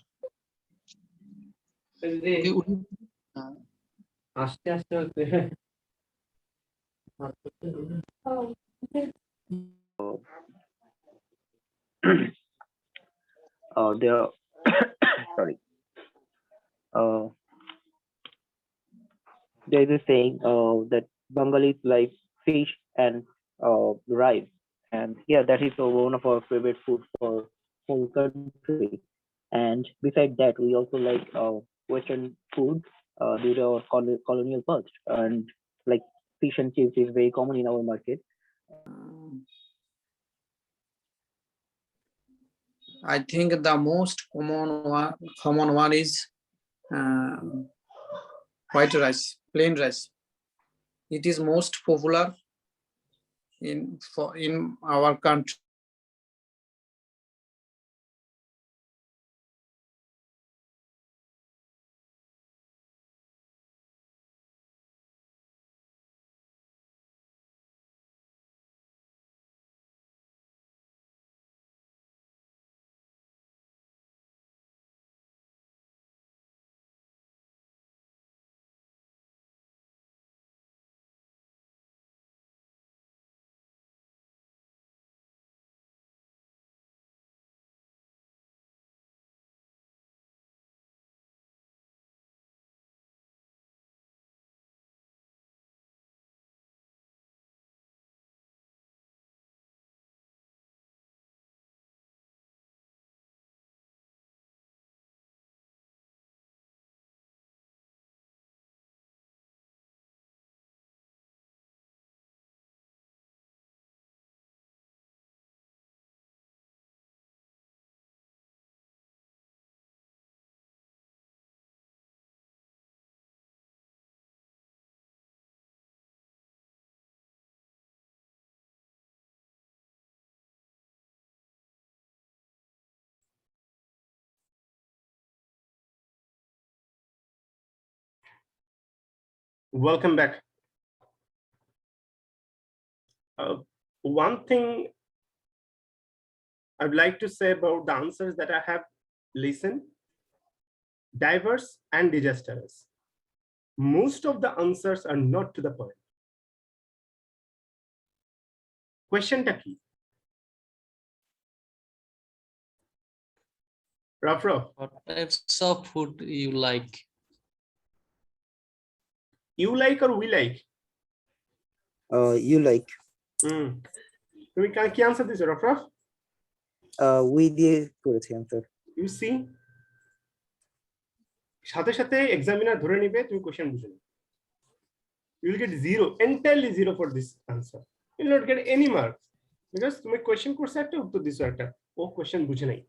Okay, There are sorry. There is a saying that Bengalis like fish and rice, and yeah, that is one of our favorite food for whole country. And besides that, we also like Western food due to our colonial past, and like fish and chips is very common in our market. I think the most common one is uh, white rice, plain rice. It is most popular in our country. Welcome back. One thing I'd like to say about the answers that I have listened, diverse and disastrous. Most of the answers are not to the point. Questionটা কি? Rough. What types of food you like? You like or we like? You like. তুমি কি answer দিছো Rafraf? We দিয়ে করেছি answer. You see, সাথে সাথে examiner ধরে নিবে তুমি কোশ্চেন বুঝো না। You will get zero, entirely zero for this answer. You will not get any marks because তুমি কোশ্চেন করছো একটা উত্তর দিছো একটা, ও কোশ্চেন বুঝে নাই।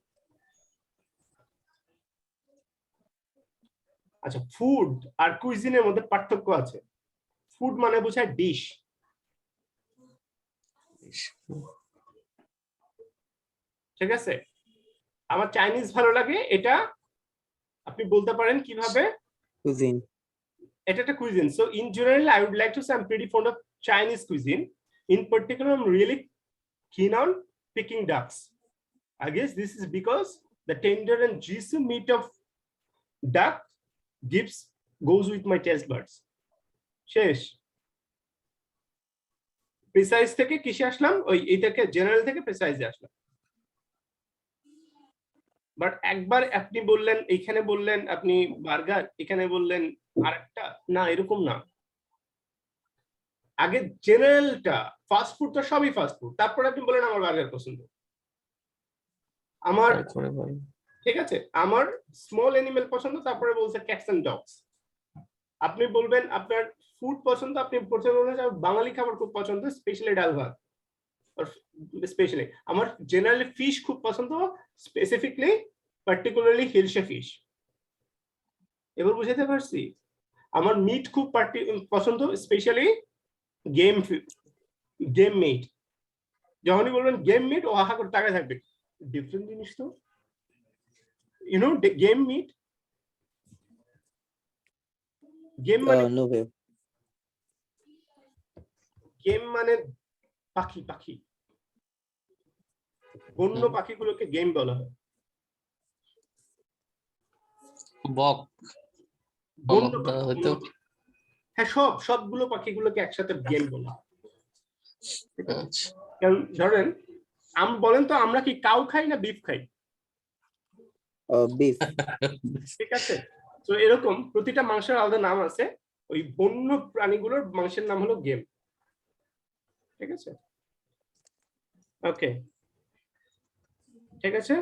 আচ্ছা, ফুড আর কুইজিনের মধ্যে পার্থক্য আছে। ফুড মানে বোঝায় ডিশ। ঠিক আছে, আমার চাইনিজ ভালো লাগে, এটা আপনি বলতে পারেন কিভাবে? কুইজিন। এটা একটা cuisine. So in general, I would like to say I'm pretty fond of Chinese cuisine. In particular, I'm really keen on picking ducks. I guess this is because the tender and juicy meat of duck goes with my taste buds. শেষ। Precise থেকে কিসে আসলাম? ওই এটাকে general থেকে প্রিসাইজে আসলাম। But একবার আপনি বললেন, এখানে বললেন আপনি বার্গার, এখানে বললেন আরেকটা, না এরকম না। আগে জেনারেলটা, ফাস্ট ফুড তো সবই ফাস্ট ফুড, তারপর আপনি বলেন আমার বার্গার পছন্দ, আমার ঠিক আছে, আমার স্মল অ্যানিমেল পছন্দ, তারপরে বলছে ক্যাটস এন্ড ডগস। আপনি বলবেন আপনার ফুড পছন্দ, আপনি প্রথমে বলবেন বাঙালি খাবার খুব পছন্দ, স্পেশালি ডাল ভাত। স্পেশালি আমার জেনারেলি ফিশ খুব পছন্দ, স্পেসিফিকলি পার্টিকুলারলি হিলসে ফিশ। এবার বুঝাতে পারছি? আমার মিট খুব পছন্দ, স্পেশালি গেম মিট। যখনই বলবেন গেম মিট, ও আহা করে তাকায় থাকবে, ডিফারেন্ট জিনিস তো, you know game meat. Game মানে গেম মানে পাখি, পাখি, বন্য পাখিগুলোকে গেম বলা হয়। বক, হ্যাঁ, সবগুলো পাখিগুলোকে একসাথে গেম বলা হয়। কারণ ধরেন বলেন তো, আমরা কি কাউ খাই না বিফ খাই? বিফ। ঠিক আছে, তো এরকম প্রতিটা মাংসের আলাদা নাম আছে, ওই বন্য প্রাণীগুলোর মাংসের নাম হলো গেম। ঠিক আছে, ওকে, ঠিক আছে।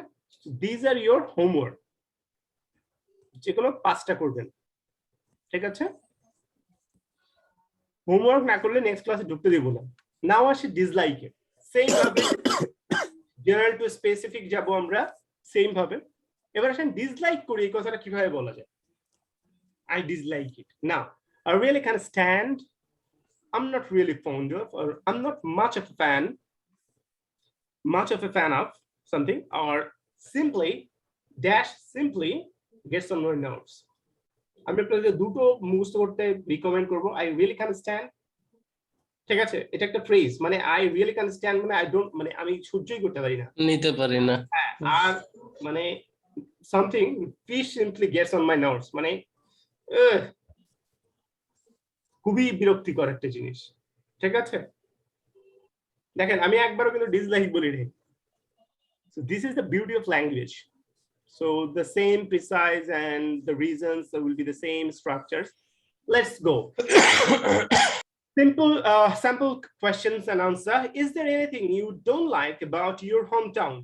দিস আর ইয়োর হোমওয়ার্ক, যেগুলো 5টা করবেন। ঠিক আছে, হোমওয়ার্ক না করলে নেক্সট ক্লাসে ঢুকতে দিব না। নাও আসি ডিসলাইকে। সেম ভাবে জেনারেল টু স্পেসিফিক যাব আমরা, সেম ভাবে। এবার আসেন ডিসলাইক করি, এই কথাটা কিভাবে বলা যায়? I dislike it. Now, I really can't stand, I'm not really fond of, or I'm not much of a fan of something, or simply gets on my nerves. আমি আপনাদের দুটো মুখস্থ করতে রিকমেন্ড করবো। I really can't stand, ঠিক আছে, এটা একটা ফ্রেজ, মানে I really can't stand মানে I don't, মানে আমি সহ্যই করতে পারি না, নিতে পারি না। আর মানে something fish simply gets on my nerves, মানে খুবই বিরক্তিকর একটা জিনিস। ঠিক আছে, দেখেন আমি একবারও কিন্তু ডিসলাইক বলি নাই। So this is the beauty of language. So the same precise and the reasons will be the same structures. Let's go. Simple sample questions and answer. Is there anything you don't like about your hometown?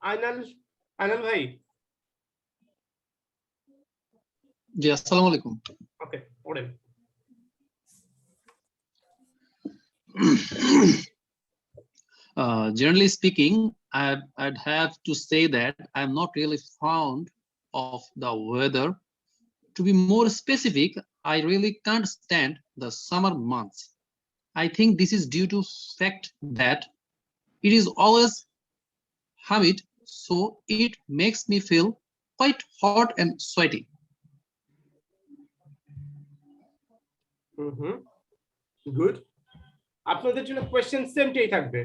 Anil bhai. Ji, assalamu alaikum. Okay, order. Generally speaking, I'd have to say that I'm not really fond of the weather. To be more specific, I really can't stand the summer months. I think this is due to fact that it is always humid, so it makes me feel quite hot and sweaty. Good. আপনাদের জন্য question সেমটাই থাকবে,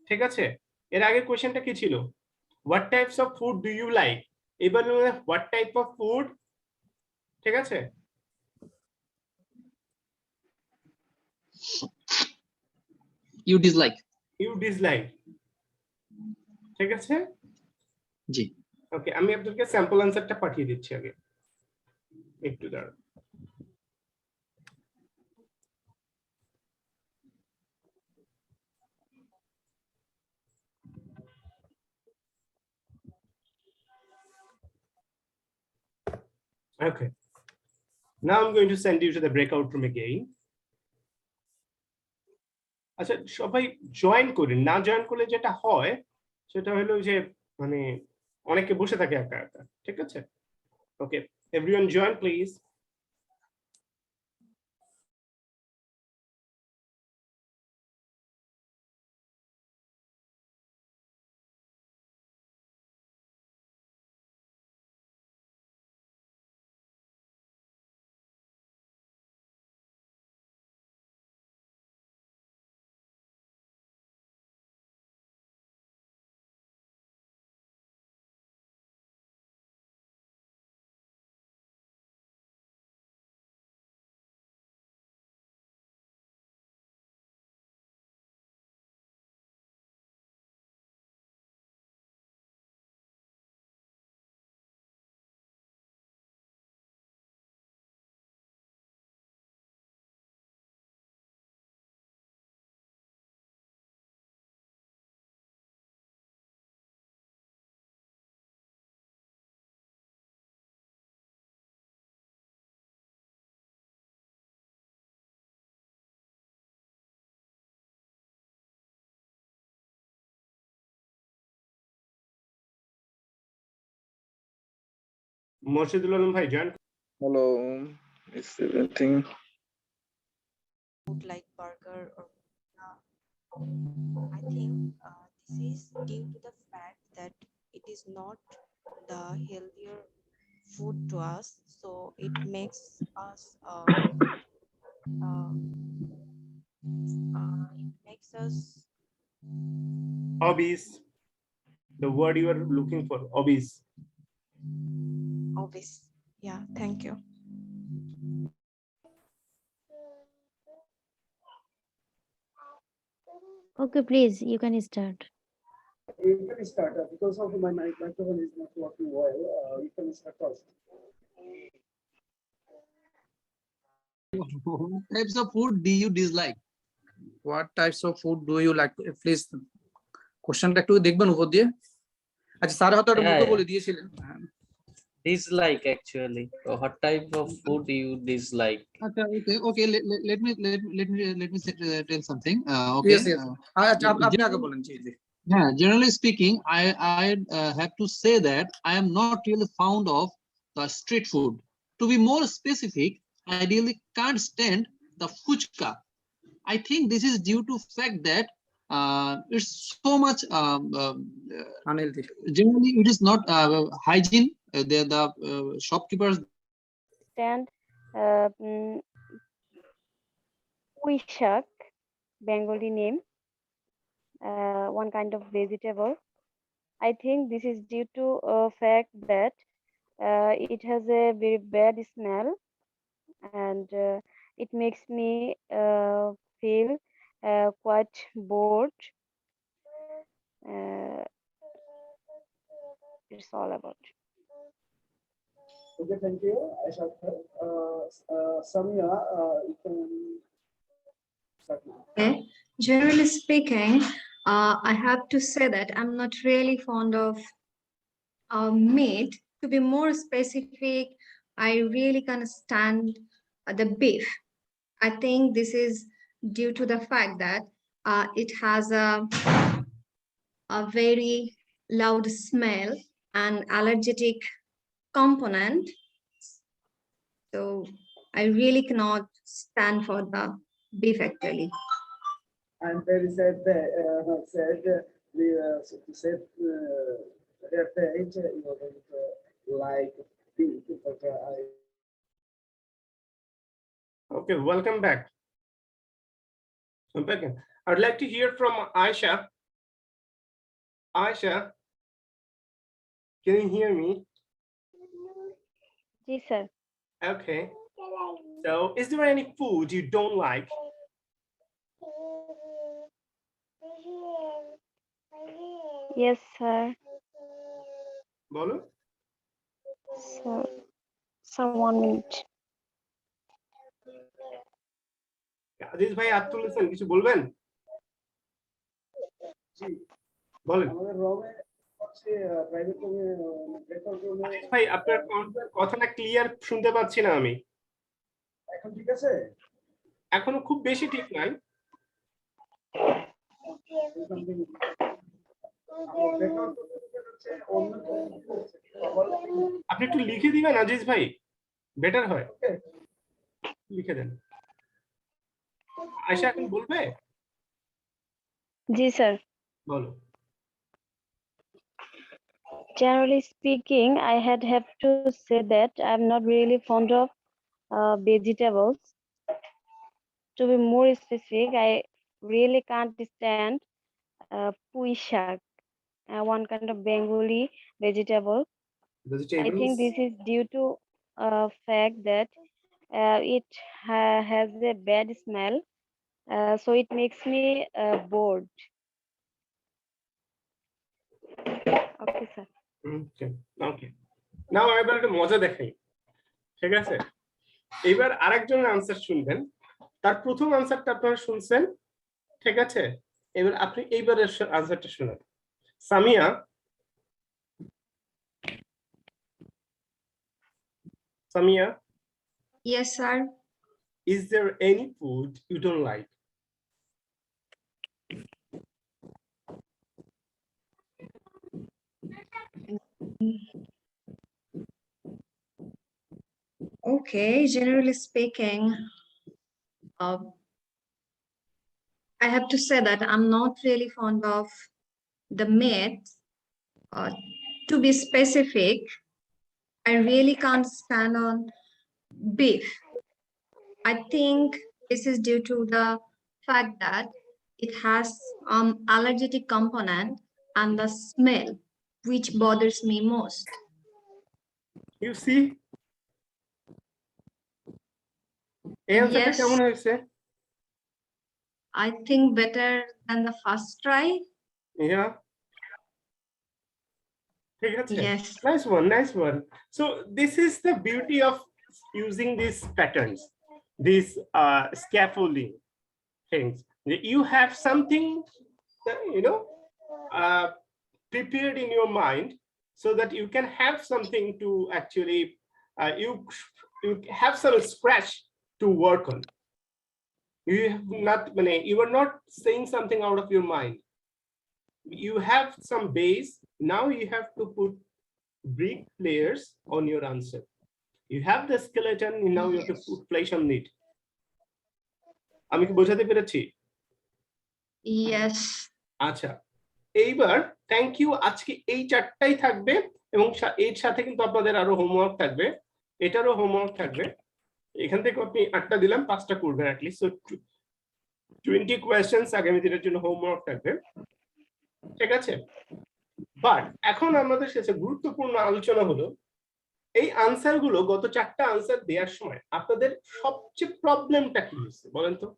ঠিক আছে? এর আগের কোয়েশ্চেনটা কি ছিল? What types of food do you like? এবার হোয়াট টাইপ অফ ফুড, ঠিক আছে? You dislike. ইউ ডিসলাইক, ঠিক আছে? জি। ওকে, আমি আপনাকে স্যাম্পল অ্যান্সারটা পাঠিয়ে দিচ্ছি আগে, একটু দাঁড়ান। Okay. Now I'm going to send you to the breakout room again. আচ্ছা, সবাই জয়েন করেন, না জয়েন করলে যেটা হয় সেটা হলো যে মানে অনেকে বসে থাকে একা একা, ঠিক আছে? Okay, everyone join please. Morshedul Alam ভাই join. Hello, it's everything. Food like burger or I think this is due to the fact that it is not the healthier food to us, so it makes us Obese, the word you are looking for, obese. obese. Yeah, thank you. Okay, please, you can start. You can start because of my microphone is not working well. You can start first. What types of food do you dislike? What types of food do you like? Please, কোশ্চেনটা একটু দেখবেন উপর দিয়ে। আচ্ছা, sir হয়তো একটা মুখে বলে দিয়েছিলেন। Dislike actually. So what type of food you dislike? Okay. Let me tell something. Okay. Yes, yes. আপনি আগে বলেন, জি জি। Yeah, generally speaking, I have to say that I am not really fond of the street food. To be more specific, I really can't stand the fuchka. I think this is due to fact that it's so much unhealthy. Generally, it is not hygiene. The shopkeepers stand puishak, Bengali name, one kind of vegetable. I think this is due to fact that it has a very bad smell and it makes me feel quite bored. It's all about. Okay, thank you. Samia, you can start now. Okay. Generally speaking, I have to say that I'm not really fond of meat. To be more specific, I really can't stand the beef. I think this is due to the fact that it has a very loud smell and allergic component. So I really cannot stand for the beef actually. I'm very sad that we to set their page. You know, like beef, but I Okay, welcome back. I'm back. I'd like to hear from Aisha. Aisha, can you hear me? Yes, sir. Okay. So, is there any food you don't like? Yes, sir. Bolo? Sir, 1 minute. Aziz ভাই হাত তুলেছেন, কিছু বলবেন? বলেন। আজিজ ভাই আপনার কথাটা clear শুনতে পাচ্ছি না আমি। এখন ঠিক আছে? এখনো খুব বেশি ঠিক নাই। আপনি একটু লিখে দিবেন আজিজ ভাই, বেটার হয়। লিখে দেন। আয়শা এখন বলবে? জি স্যার। বলো। Generally speaking, I have to say that I'm not really fond of vegetables. To be more specific, I really can't stand pui shak, one kind of Bengali vegetable. I think this is due to fact that it has a bad smell, so it makes me bored. Okay, sir. Okay. নাও এবার একটা মজা দেখাই, ঠিক আছে? এবার আরেকজনের answer শুনবেন। তার প্রথম আনসারটা আপনারা শুনছেন, ঠিক আছে? এবার আপনি এইবারের আনসারটা শুনুন। Samia, Samia? Yes, sir. Is there any food you don't like? Okay, generally speaking, I have to say that I'm not really fond of the meat. To be specific, I really can't stand on beef. I think this is due to the fact that it has allergic component and the smell, which bothers me most. You see? Yes, I think better than the first try. Yeah. Yes. Nice one. So this is the beauty of using these patterns, these scaffolding things. You have something that, prepared in your mind so that you can have something to actually, you have some scratch to work on. You are not saying something out of your mind. You have some base. Now you have to put brick layers on your answer. You have the skeleton, now you have to put flesh on it. আমি কি বোঝাতে পেরেছি? Yes. আচ্ছা, এইবার thank you. আজকে এই চারটাই থাকবে এবং এর সাথে কিন্তু আপনাদের আরো হোমওয়ার্ক থাকবে, এটারও হোমওয়ার্ক থাকবে। এখান থেকে আপনি 8টা দিলাম, 5টা করবেন at least, so 20 কোয়েশ্চেনস আগামী দিনের জন্য হোমওয়ার্ক থাকবে, ঠিক আছে? বাট এখন আমাদের শেষে গুরুত্বপূর্ণ আলোচনা হলো এই আনসার গুলো, গত 4টা আনসার দেওয়ার সময় আপনাদের সবচেয়ে প্রবলেমটা কি হয়েছে বলেন তো?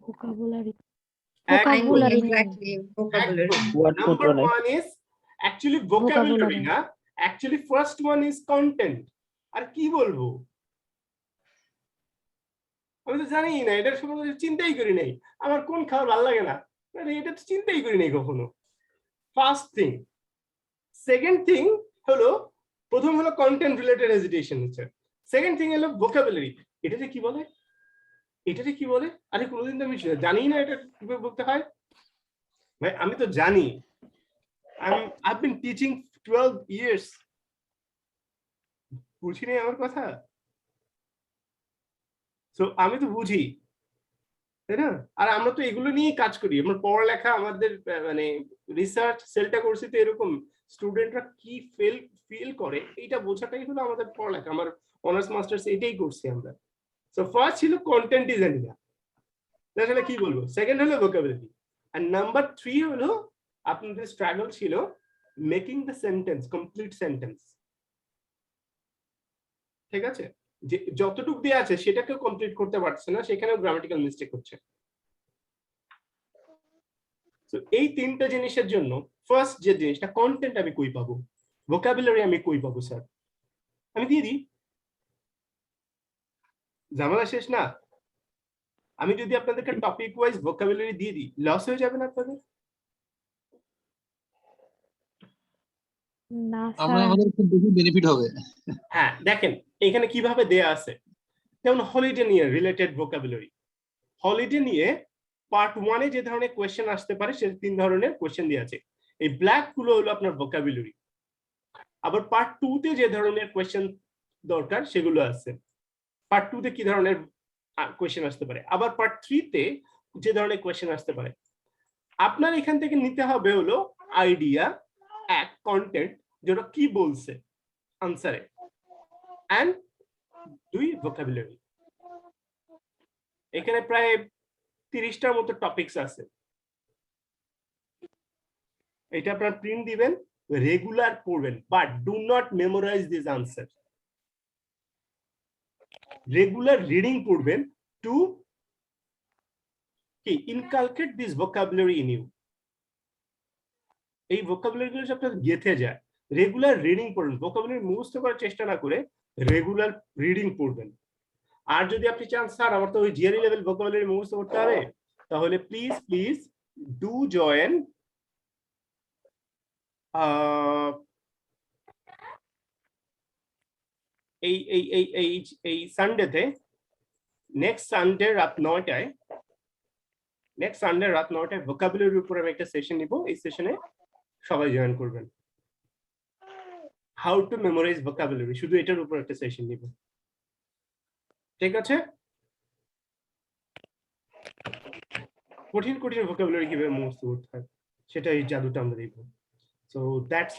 vocabulary. Exactly. Vocabulary. Number 1 is actually vocabulary না, actually first one is content. আর কি বলবো আমি তো জানি না, এটার সম্বন্ধে চিন্তাই করি নাই। আমার কোন খাবার ভালো লাগে না, এটা তো চিন্তাই করি নাই কখনো। First thing. সেকেন্ড থিং হলো, প্রথম হলো কন্টেন্ট রিলেটেড হেজিটেশন হচ্ছে। সেকেন্ড থিং হলো ভোকাবুলারি। এটাতে কি বলে, এটাতে কি বলে? আরে কোনোদিন তো আমি জানি না এটা কিভাবে বলতে হয়। ভাই আমি তো জানি, I've been teaching 12 years. বুঝি নাই আমার কথা? সো আমি তো বুঝি, তাই না? আর আমরা তো এগুলো নিয়েই কাজ করি, আমার পড়ালেখা, আমাদের মানে রিসার্চ সেলটা করছি তো এরকম স্টুডেন্টরা কি ফিল করে এইটা বোঝাটাই হলো আমাদের পড়ালেখা। আমার অনার্স মাস্টার্স এটাই করছি আমরা। সো ফার্স্ট ছিল কন্টেন্ট ইজ জানি না, আসলে কি বলবো। সেকেন্ড হলো ভোকাবুলারি, আর নাম্বার 3 হলো আপনাদের স্ট্রাগল ছিল making the sentence complete sentence. ঠিক আছে, যে যতটুকু দেয়া আছে সেটাকেও কমপ্লিট করতে পারছে না, সেখানেও গ্রামাটিক্যাল মিস্টেক হচ্ছে। তো এই তিনটা জিনিসের জন্য ফার্স্ট যে জিনিসটা, কন্টেন্ট আমি কই পাবো, ভোকাবুলারি আমি কই পাবো স্যার, আমি দিয়ে দিই, ঝামেলা শেষ না। আমি যদি আপনাদেরকে টপিক ওয়াইজ ভোকাবুলারি দিয়ে দিই, লস হয়ে যাবে না আপনাদের? না আমাদের খুব বেশি বেনিফিট হবে। হ্যাঁ দেখেন এখানে কিভাবে দেয়া আছে, যেমন হলিডে নিয়ে রিলেটেড ভোকাবুলারি। হলিডে নিয়ে পার্ট 1 এ যে ধরনের কোয়েশ্চেন আসতে পারে সে 3 ধরনের কোয়েশ্চেন দিয়ে আছে। এই ব্ল্যাক গুলো হলো আপনার ভোকাবুলারি। আবার পার্ট 2 তে যে ধরনের কোয়েশ্চেন দরকার সেগুলো আছে। পার্ট 2 তে কি ধরনের কোয়েশ্চেন আসতে পারে, আবার পার্ট 3 তে যে ধরনের কোয়েশ্চেন আসতে পারে। আপনার এখান থেকে নিতে হবে হলো আইডিয়া, এক কন্টেন্ট যেটা কি বলছে আনসারে, এন্ড 2 ভোকাবুলারি। এখানে প্রায় 30টার মতো টপিকস আছে। এটা আপনারা প্রিন্ট দিবেন, রেগুলার পড়বেন, but do not memorise this answer. Regular reading পড়বেন টু কি inculcate this vocabulary in you. এই ভোকাবুলারি গুলো আপনার গেঁথে যায়। রেগুলার রিডিং পড়বেন, ভোকাবুলারি মুখস্থ করার চেষ্টা না করে রেগুলার রিডিং পড়বেন। আর যদি আপনি চান স্যার আমার তো ওই জিআরই লেভেল ভোকাবুলারি মুখস্থ করতে হবে, তাহলে প্লিজ ডু জয়েন এই এই এই এই এই সানডেতে, নেক্সট সানডে রাত 9টায়, নেক্সট সানডে রাত 9টায় ভোকাবুলারির উপর আমি একটা সেশন নিব। এই সেশনে সবাই জয়েন করবেন। হাউ টু মেমোরাইজ ভোকাবুলারি, শুধু এটার উপর একটা সেশন নিব। ঠিক আছে? কঠিন কঠিন ভোকাবুলারি কিভাবে মুখস্থ করতে হয় সেটা এই জাদুটা আমরা দেখব। So that's